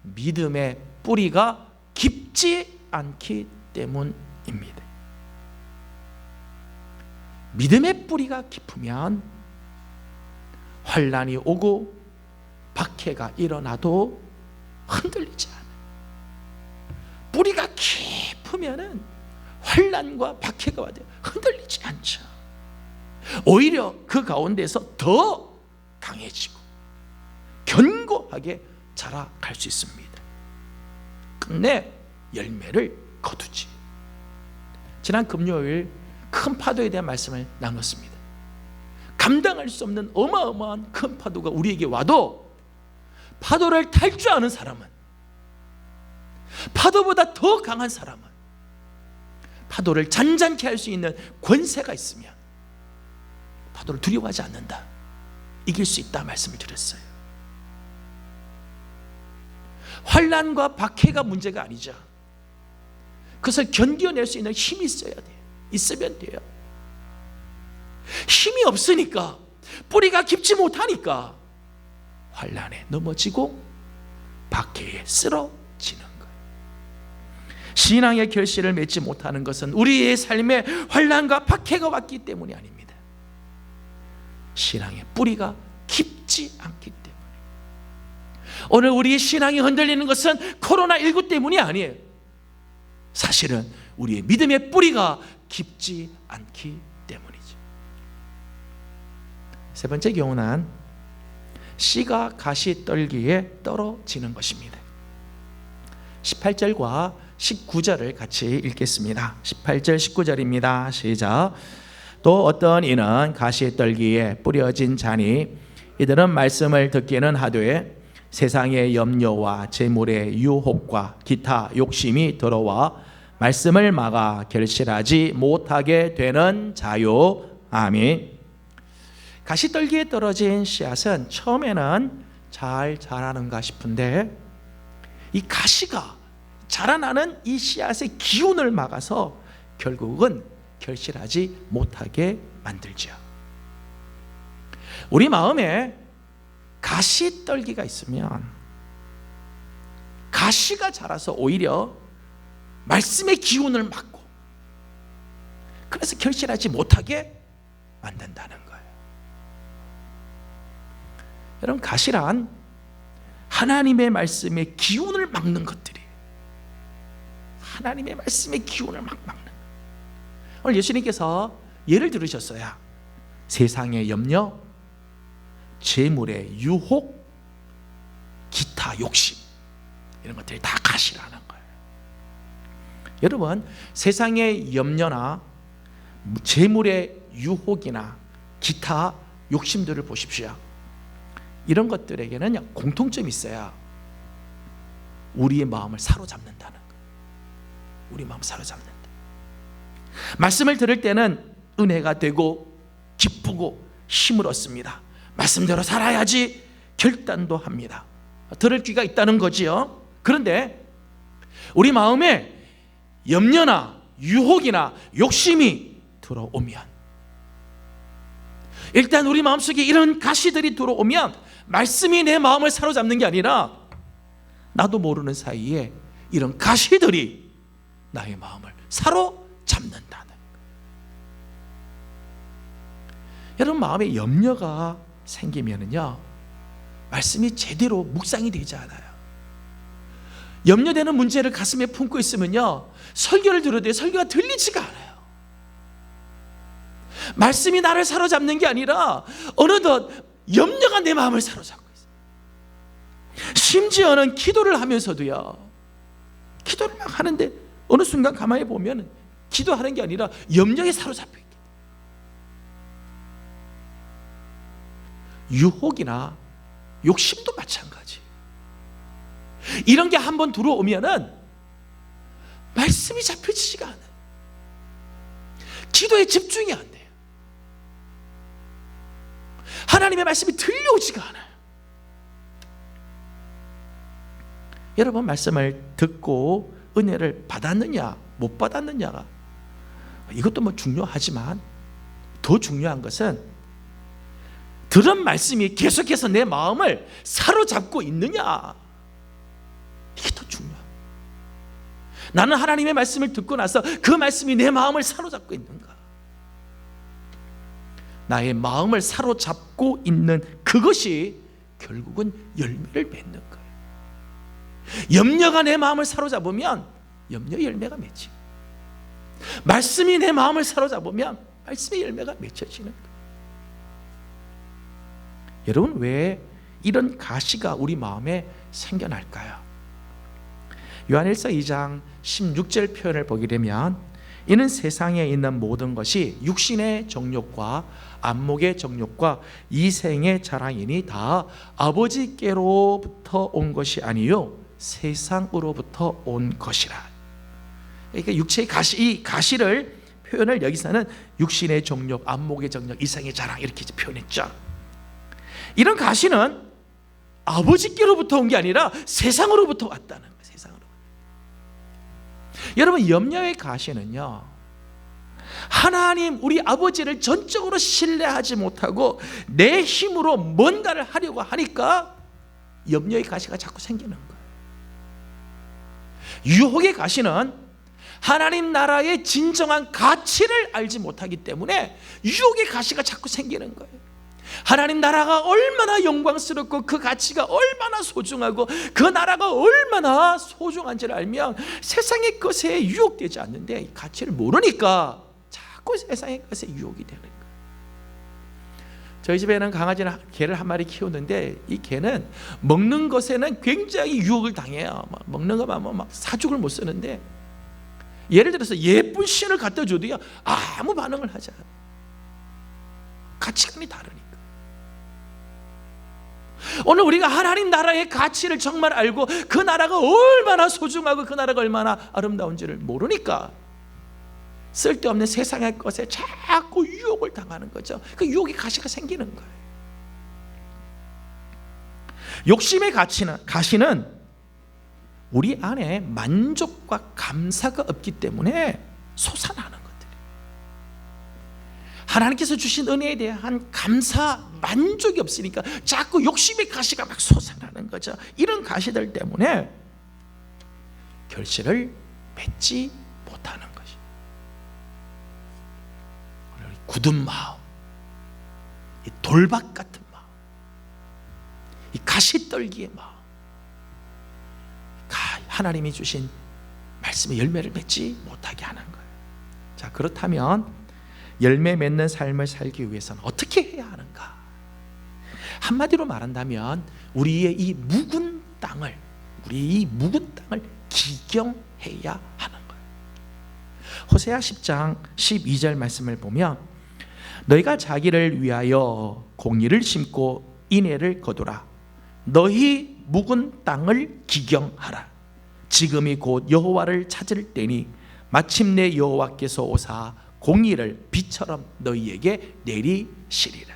믿음의 뿌리가 깊지 않기 때문입니다. 믿음의 뿌리가 깊으면 환난이 오고 박해가 일어나도 흔들리지 않아요. 뿌리가 깊으면은 환난과 박해가 와도 흔들리지 않죠. 오히려 그 가운데서 더 강해지고 견고하게 자라갈 수 있습니다. 끝내 열매를 거두지. 지난 금요일 큰 파도에 대한 말씀을 나눴습니다. 감당할 수 없는 어마어마한 큰 파도가 우리에게 와도 파도를 탈 줄 아는 사람은, 파도보다 더 강한 사람은 파도를 잔잔케 할 수 있는 권세가 있으면 파도를 두려워하지 않는다. 이길 수 있다 말씀을 드렸어요. 환난과 박해가 문제가 아니죠. 그것을 견뎌낼 수 있는 힘이 있어야 돼요. 있으면 돼요. 힘이 없으니까, 뿌리가 깊지 못하니까 환난에 넘어지고 박해에 쓰러지는 거예요. 신앙의 결실을 맺지 못하는 것은 우리의 삶에 환난과 박해가 왔기 때문이 아닙니다. 신앙의 뿌리가 깊지 않기 때문에. 오늘 우리의 신앙이 흔들리는 것은 코로나19 때문이 아니에요. 사실은 우리의 믿음의 뿌리가 깊지 않기 때문이죠. 세 번째 교훈은 씨가 가시떨기에 떨어지는 것입니다. 18절과 19절을 같이 읽겠습니다. 18절 19절입니다. 시작. 또 어떤 이는 가시떨기에 뿌려진 자니 이들은 말씀을 듣기는 하되 세상의 염려와 재물의 유혹과 기타 욕심이 들어와 말씀을 막아 결실하지 못하게 되는 자요. 아멘. 가시떨기에 떨어진 씨앗은 처음에는 잘 자라는가 싶은데 이 가시가 자라나는 이 씨앗의 기운을 막아서 결국은 결실하지 못하게 만들죠. 우리 마음에 가시떨기가 있으면 가시가 자라서 오히려 말씀의 기운을 막고 그래서 결실하지 못하게 만든다는 거예요. 여러분, 가시란 하나님의 말씀의 기운을 막는 것들이에요. 하나님의 말씀의 기운을 막 막는 거예요. 오늘 예수님께서 예를 들으셨어요. 세상의 염려, 재물의 유혹, 기타 욕심, 이런 것들이 다 가시라는 거예요. 여러분, 세상의 염려나 재물의 유혹이나 기타 욕심들을 보십시오. 이런 것들에게는 공통점이 있어요. 우리의 마음을 사로잡는다는 거예요. 우리 마음을 사로잡는다. 말씀을 들을 때는 은혜가 되고 기쁘고 힘을 얻습니다. 말씀대로 살아야지 결단도 합니다. 들을 귀가 있다는 거지요. 그런데 우리 마음에 염려나 유혹이나 욕심이 들어오면, 일단 우리 마음속에 이런 가시들이 들어오면 말씀이 내 마음을 사로잡는 게 아니라 나도 모르는 사이에 이런 가시들이 나의 마음을 사로잡는다는 거예요. 여러분, 마음에 염려가 생기면은요, 말씀이 제대로 묵상이 되지 않아요. 염려되는 문제를 가슴에 품고 있으면요, 설교를 들어도 설교가 들리지가 않아요. 말씀이 나를 사로잡는 게 아니라 어느덧 염려가 내 마음을 사로잡고 있어요. 심지어는 기도를 하면서도요, 기도를 막 하는데 어느 순간 가만히 보면 기도하는 게 아니라 염려에 사로잡혀 있게 돼요. 유혹이나 욕심도 마찬가지. 이런 게 한번 들어오면은 말씀이 잡혀지지가 않아요. 기도에 집중이 안 돼요. 하나님의 말씀이 들려오지가 않아요. 여러분, 말씀을 듣고 은혜를 받았느냐 못 받았느냐가, 이것도 뭐 중요하지만 더 중요한 것은 들은 말씀이 계속해서 내 마음을 사로잡고 있느냐, 이게 더 중요합니다. 나는 하나님의 말씀을 듣고 나서 그 말씀이 내 마음을 사로잡고 있는가? 나의 마음을 사로잡고 있는 그것이 결국은 열매를 맺는 거예요. 염려가 내 마음을 사로잡으면 염려 열매가 맺지. 말씀이 내 마음을 사로잡으면 말씀의 열매가 맺혀지는 거예요. 여러분, 왜 이런 가시가 우리 마음에 생겨날까요? 요한일서 2장 16절 표현을 보게 되면, 이는 세상에 있는 모든 것이 육신의 정욕과 안목의 정욕과 이생의 자랑이니 다 아버지께로부터 온 것이 아니요 세상으로부터 온 것이라. 그러니까 육체의 가시, 이 가시를 표현을 여기서는 육신의 정욕, 안목의 정욕, 이생의 자랑 이렇게 표현했죠. 이런 가시는 아버지께로부터 온 게 아니라 세상으로부터 왔다는 거예요. 세상으로. 여러분, 염려의 가시는요, 하나님 우리 아버지를 전적으로 신뢰하지 못하고 내 힘으로 뭔가를 하려고 하니까 염려의 가시가 자꾸 생기는 거예요. 유혹의 가시는 하나님 나라의 진정한 가치를 알지 못하기 때문에 유혹의 가시가 자꾸 생기는 거예요. 하나님 나라가 얼마나 영광스럽고 그 가치가 얼마나 소중하고 그 나라가 얼마나 소중한지를 알면 세상의 것에 유혹되지 않는데, 이 가치를 모르니까 자꾸 세상의 것에 유혹이 되는 거예요. 저희 집에는 강아지나 개를 한 마리 키우는데, 이 개는 먹는 것에는 굉장히 유혹을 당해요. 먹는 것만 막 사죽을 못 쓰는데, 예를 들어서 예쁜 신을 갖다 줘도요 아무 반응을 하지 않아요. 가치관이 다르니까. 오늘 우리가 하나님 나라의 가치를 정말 알고 그 나라가 얼마나 소중하고 그 나라가 얼마나 아름다운지를 모르니까 쓸데없는 세상의 것에 자꾸 유혹을 당하는 거죠. 그 유혹의 가시가 생기는 거예요. 욕심의 가시는 우리 안에 만족과 감사가 없기 때문에 솟아나는 것들이에요. 하나님께서 주신 은혜에 대한 감사, 만족이 없으니까 자꾸 욕심의 가시가 막 솟아나는 거죠. 이런 가시들 때문에 결실을 맺지 못하는 것이. 굳은 마음, 이 돌밭 같은 마음, 이 가시떨기의 마음, 하나님이 주신 말씀의 열매를 맺지 못하게 하는 거예요. 자, 그렇다면 열매 맺는 삶을 살기 위해서는 어떻게 해야 하는가? 한마디로 말한다면 우리의 이 묵은 땅을 기경해야 하는 거예요. 호세아 10장 12절 말씀을 보면 너희가 자기를 위하여 공의를 심고 인애를 거두라. 너희 묵은 땅을 기경하라. 지금이 곧 여호와를 찾을 때니 마침내 여호와께서 오사 공의를 비처럼 너희에게 내리시리라.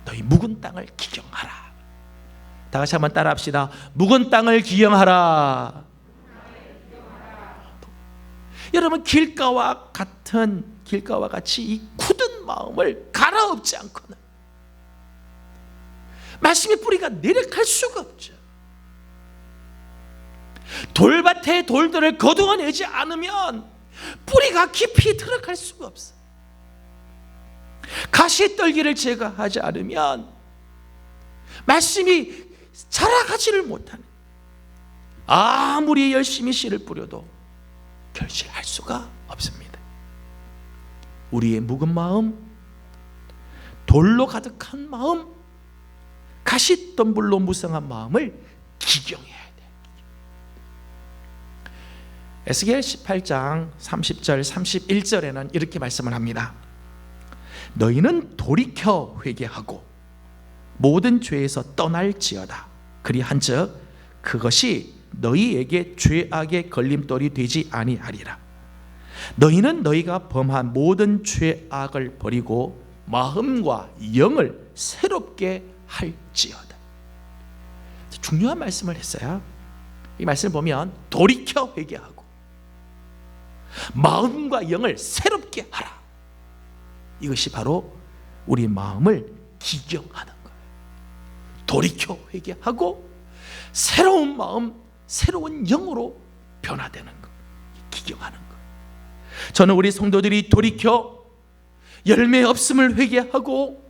너희 묵은 땅을 기경하라. 다 같이 한번 따라합시다. 묵은 땅을 기경하라. 여러분, 길가와 같이 이 굳은 마음을 갈아엎지 않고는 말씀의 뿌리가 내려갈 수가 없죠. 돌밭에 돌들을 거두어내지 않으면 뿌리가 깊이 들어갈 수가 없어. 가시떨기를 제거하지 않으면 말씀이 자라가지를 못하는, 아무리 열심히 씨를 뿌려도 결실할 수가 없습니다. 우리의 묵은 마음, 돌로 가득한 마음, 가시덤불로 무성한 마음을 기경해야 돼. 에스겔 18장 30절 31절에는 이렇게 말씀을 합니다. 너희는 돌이켜 회개하고 모든 죄에서 떠날지어다. 그리한즉 그것이 너희에게 죄악의 걸림돌이 되지 아니하리라. 너희는 너희가 범한 모든 죄악을 버리고 마음과 영을 새롭게 할지어다. 중요한 말씀을 했어요. 이 말씀을 보면 돌이켜 회개하고 마음과 영을 새롭게 하라. 이것이 바로 우리 마음을 기경하는 거예요. 돌이켜 회개하고 새로운 마음, 새로운 영으로 변화되는 것, 기경하는 것. 저는 우리 성도들이 돌이켜 열매 없음을 회개하고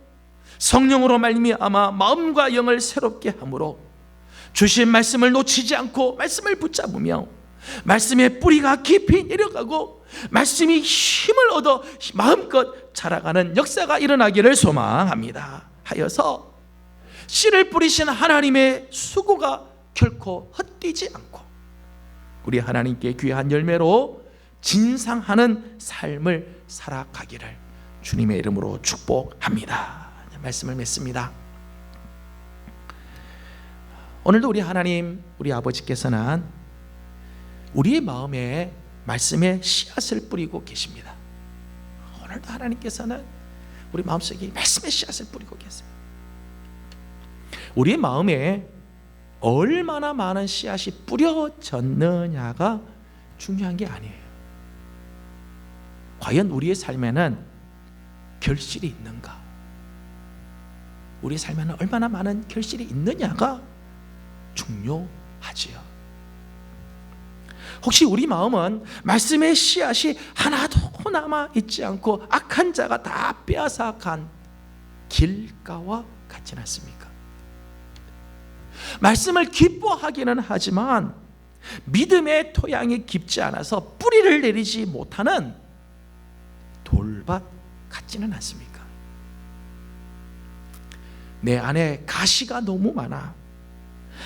성령으로 말미암아 마음과 영을 새롭게 함으로 주신 말씀을 놓치지 않고 말씀을 붙잡으며 말씀의 뿌리가 깊이 내려가고 말씀이 힘을 얻어 마음껏 자라가는 역사가 일어나기를 소망합니다. 하여서 씨를 뿌리신 하나님의 수고가 결코 헛되지 않고 우리 하나님께 귀한 열매로 진상하는 삶을 살아가기를 주님의 이름으로 축복합니다. 말씀을 맺습니다. 오늘도 우리 하나님, 우리 아버지께서는 우리의 마음에 말씀의 씨앗을 뿌리고 계십니다. 오늘도 하나님께서는 우리 마음속에 말씀의 씨앗을 뿌리고 계십니다. 우리의 마음에 얼마나 많은 씨앗이 뿌려졌느냐가 중요한 게 아니에요. 과연 우리의 삶에는 결실이 있는가? 우리의 삶에는 얼마나 많은 결실이 있느냐가 중요하지요. 혹시 우리 마음은 말씀의 씨앗이 하나도 남아 있지 않고 악한 자가 다 빼앗아간 길가와 같지는 않습니까? 말씀을 기뻐하기는 하지만 믿음의 토양이 깊지 않아서 뿌리를 내리지 못하는 돌밭 같지는 않습니까? 내 안에 가시가 너무 많아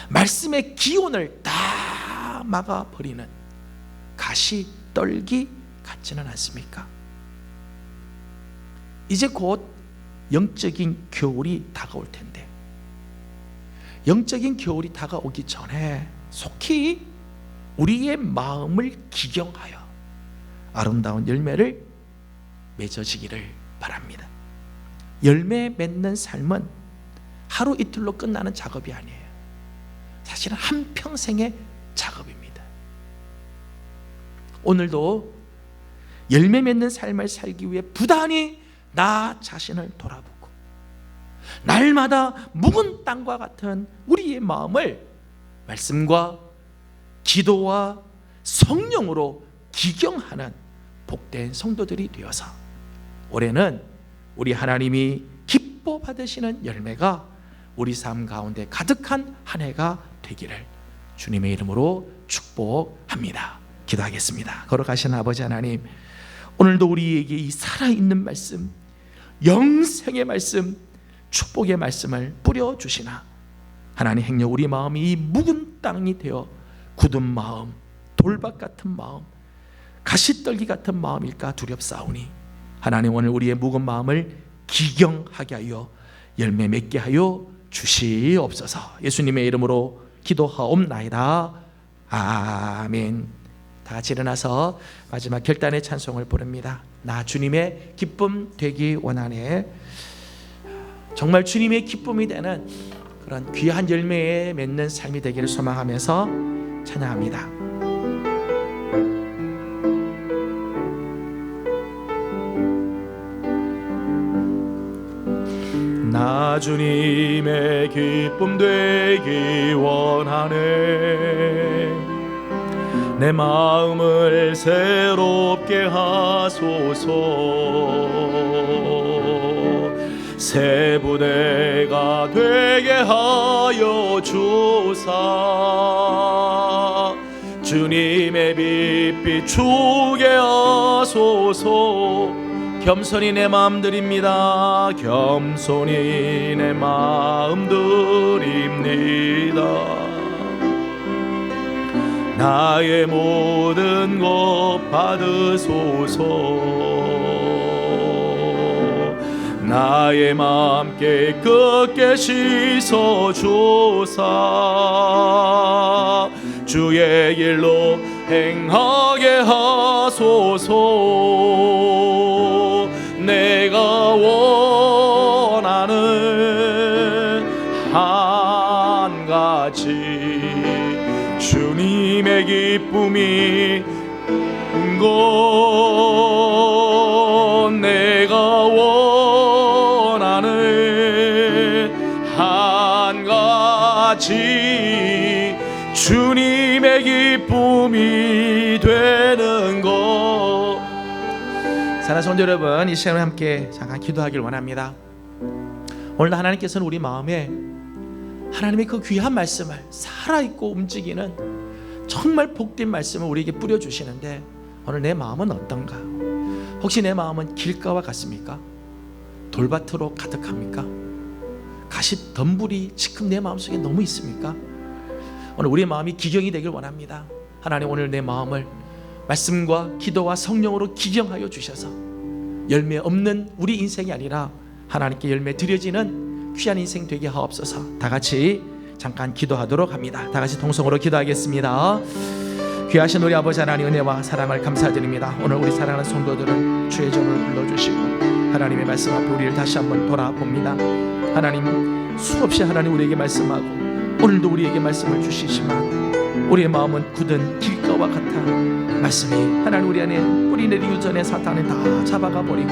말씀의 기온을 다 막아버리는 가시떨기 같지는 않습니까? 이제 곧 영적인 겨울이 다가올 텐데 영적인 겨울이 다가오기 전에 속히 우리의 마음을 기경하여 아름다운 열매를 맺어지기를 바랍니다. 열매 맺는 삶은 하루 이틀로 끝나는 작업이 아니에요. 사실은 한평생의 작업입니다. 오늘도 열매 맺는 삶을 살기 위해 부단히 나 자신을 돌아보고 날마다 묵은 땅과 같은 우리의 마음을 말씀과 기도와 성령으로 기경하는 복된 성도들이 되어서 올해는 우리 하나님이 기뻐 받으시는 열매가 우리 삶 가운데 가득한 한 해가 되기를 주님의 이름으로 축복합니다. 기도하겠습니다. 걸어가시는 아버지 하나님, 오늘도 우리에게 이 살아있는 말씀, 영생의 말씀, 축복의 말씀을 뿌려주시나 하나님, 행여 우리 마음이 이 묵은 땅이 되어 굳은 마음, 돌밭 같은 마음, 가시떨기 같은 마음일까 두렵사오니 하나님, 오늘 우리의 묵은 마음을 기경하게 하여 열매 맺게 하여 주시옵소서. 예수님의 이름으로 기도하옵나이다. 아멘. 다 같이 일어나서 마지막 결단의 찬송을 부릅니다. 나 주님의 기쁨 되기 원하네. 정말 주님의 기쁨이 되는 그런 귀한 열매에 맺는 삶이 되기를 소망하면서 찬양합니다. 나 주님의 기쁨 되기 원하네. 내 마음을 새롭게 하소서. 새 부대가 되게 하여 주사 주님의 빛 비추게 하소서. 겸손히 내 마음 드립니다. 겸손히 내 마음 드립니다. 나의 모든 것 받으소서. 나의 마음 깨끗게 씻어주사 주의 길로 행하게 하소서. 내가 원하는 한 가지 주님의 기쁨이 것, 내가 원하는 한 가지 주님의 기쁨이 되는 것. 사랑하는 성도 여러분, 이 시간에 함께 잠깐 기도하길 원합니다. 오늘 하나님께서는 우리 마음에 하나님의 그 귀한 말씀을, 살아있고 움직이는 정말 복된 말씀을 우리에게 뿌려주시는데 오늘 내 마음은 어떤가? 혹시 내 마음은 길가와 같습니까? 돌밭으로 가득합니까? 가시 덤불이 지금 내 마음속에 너무 있습니까? 오늘 우리의 마음이 기경이 되길 원합니다. 하나님, 오늘 내 마음을 말씀과 기도와 성령으로 기경하여 주셔서 열매 없는 우리 인생이 아니라 하나님께 열매 드려지는 귀한 인생 되게 하옵소서. 다 같이 잠깐 기도하도록 합니다. 다 같이 동성으로 기도하겠습니다. 귀하신 우리 아버지 하나님, 은혜와 사랑을 감사드립니다. 오늘 우리 사랑하는 성도들은 주의 전을 불러주시고 하나님의 말씀 앞에 우리를 다시 한번 돌아봅니다. 하나님, 수없이 하나님 우리에게 말씀하고 오늘도 우리에게 말씀을 주시지만 우리의 마음은 굳은 길가와 같아 말씀이 하나님 우리 안에 뿌리 내리기 전에 사탄은 다 잡아가 버리고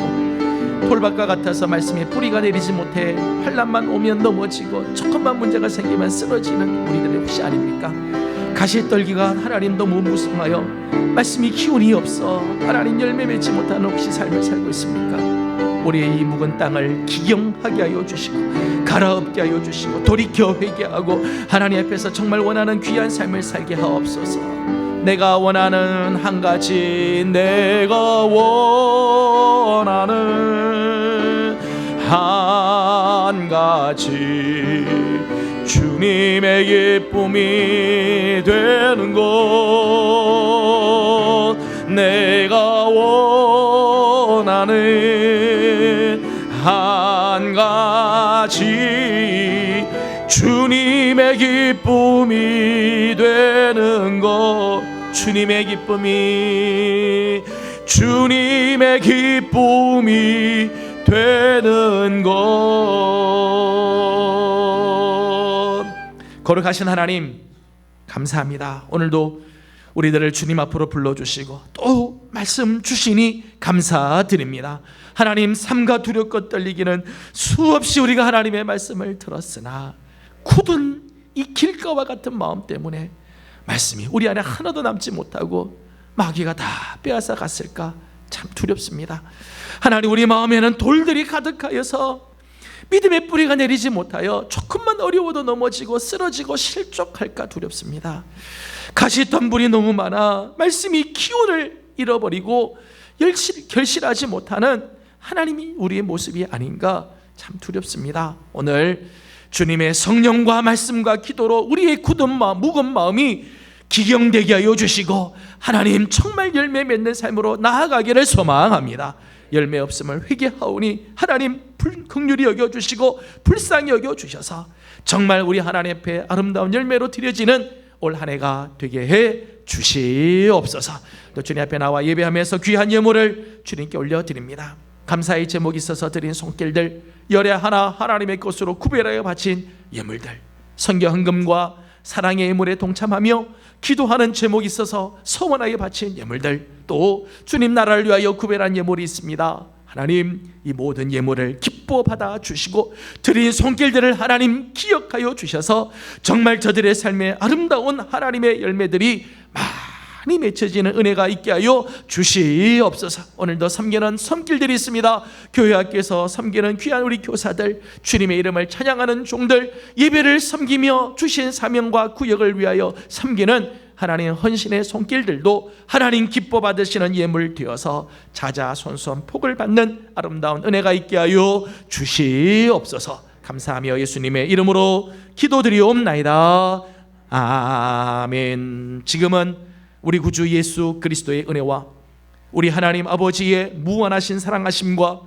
돌밭과 같아서 말씀에 뿌리가 내리지 못해 환난만 오면 넘어지고 조금만 문제가 생기면 쓰러지는 우리들의 혹시 아닙니까? 가시떨기가 하나님 너무 무성하여 말씀이 기운이 없어 하나님 열매 맺지 못하는 혹시 삶을 살고 있습니까? 우리의 이 묵은 땅을 기경하게 하여 주시고 갈아엎게 하여 주시고 돌이켜 회개하고 하나님 앞에서 정말 원하는 귀한 삶을 살게 하옵소서. 내가 원하는 한 가지, 내가 원하는 한 가지 주님의 기쁨이 되는 것, 내가 원하는 한 가지 주님의 기쁨이 되는 것, 주님의 기쁨이 되는 것. 거룩하신 하나님, 감사합니다. 오늘도 우리들을 주님 앞으로 불러주시고 또 말씀 주시니 감사드립니다. 하나님, 삼가 두렵고 떨리기는 수없이 우리가 하나님의 말씀을 들었으나 굳은 이 길가와 같은 마음 때문에 말씀이 우리 안에 하나도 남지 못하고 마귀가 다 빼앗아 갔을까 참 두렵습니다. 하나님, 우리 마음에는 돌들이 가득하여서 믿음의 뿌리가 내리지 못하여 조금만 어려워도 넘어지고 쓰러지고 실족할까 두렵습니다. 가시덤불이 너무 많아 말씀이 기운을 잃어버리고 결실하지 못하는 하나님이 우리의 모습이 아닌가 참 두렵습니다. 오늘 주님의 성령과 말씀과 기도로 우리의 굳은 마음, 무거운 마음이 기경되게 하여 주시고 하나님 정말 열매 맺는 삶으로 나아가기를 소망합니다. 열매 없음을 회개하오니 하나님 긍휼히 여겨주시고 불쌍히 여겨주셔서 정말 우리 하나님 앞에 아름다운 열매로 드려지는 올 한 해가 되게 해 주시옵소서. 또 주님 앞에 나와 예배하면서 귀한 예물을 주님께 올려드립니다. 감사의 제목이 있어서 드린 손길들, 열애 하나 하나님의 것으로 구별하여 바친 예물들, 선교 헌금과 사랑의 예물에 동참하며 기도하는 제목이 있어서 서원하여 바친 예물들, 또 주님 나라를 위하여 구별한 예물이 있습니다. 하나님, 이 모든 예물을 기뻐 받아 주시고 드린 손길들을 하나님 기억하여 주셔서 정말 저들의 삶에 아름다운 하나님의 열매들이 많이 맺혀지는 은혜가 있게 하여 주시옵소서. 오늘도 섬기는 손길들이 있습니다. 교회 학교에서 섬기는 귀한 우리 교사들, 주님의 이름을 찬양하는 종들, 예배를 섬기며 주신 사명과 구역을 위하여 섬기는 하나님 헌신의 손길들도 하나님 기뻐 받으시는 예물 되어서 자자손손 복을 받는 아름다운 은혜가 있게 하여 주시옵소서. 감사하며 예수님의 이름으로 기도드리옵나이다. 아멘. 지금은 우리 구주 예수 그리스도의 은혜와 우리 하나님 아버지의 무한하신 사랑하심과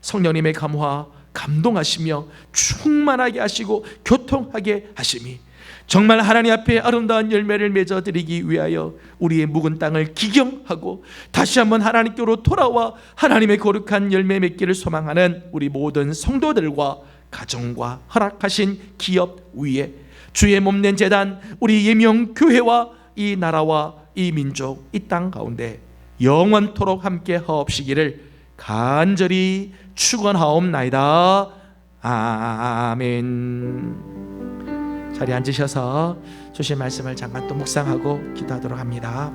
성령님의 감화 감동하시며 충만하게 하시고 교통하게 하심이 정말 하나님 앞에 아름다운 열매를 맺어드리기 위하여 우리의 묵은 땅을 기경하고 다시 한번 하나님께로 돌아와 하나님의 거룩한 열매 맺기를 소망하는 우리 모든 성도들과 가정과 허락하신 기업 위에 주의 몸된 재단 우리 예명교회와 이 나라와 이 민족 이 땅 가운데 영원토록 함께 하옵시기를 간절히 축원하옵나이다. 아멘. 자리에 앉으셔서 주신 말씀을 잠깐 또 묵상하고 기도하도록 합니다.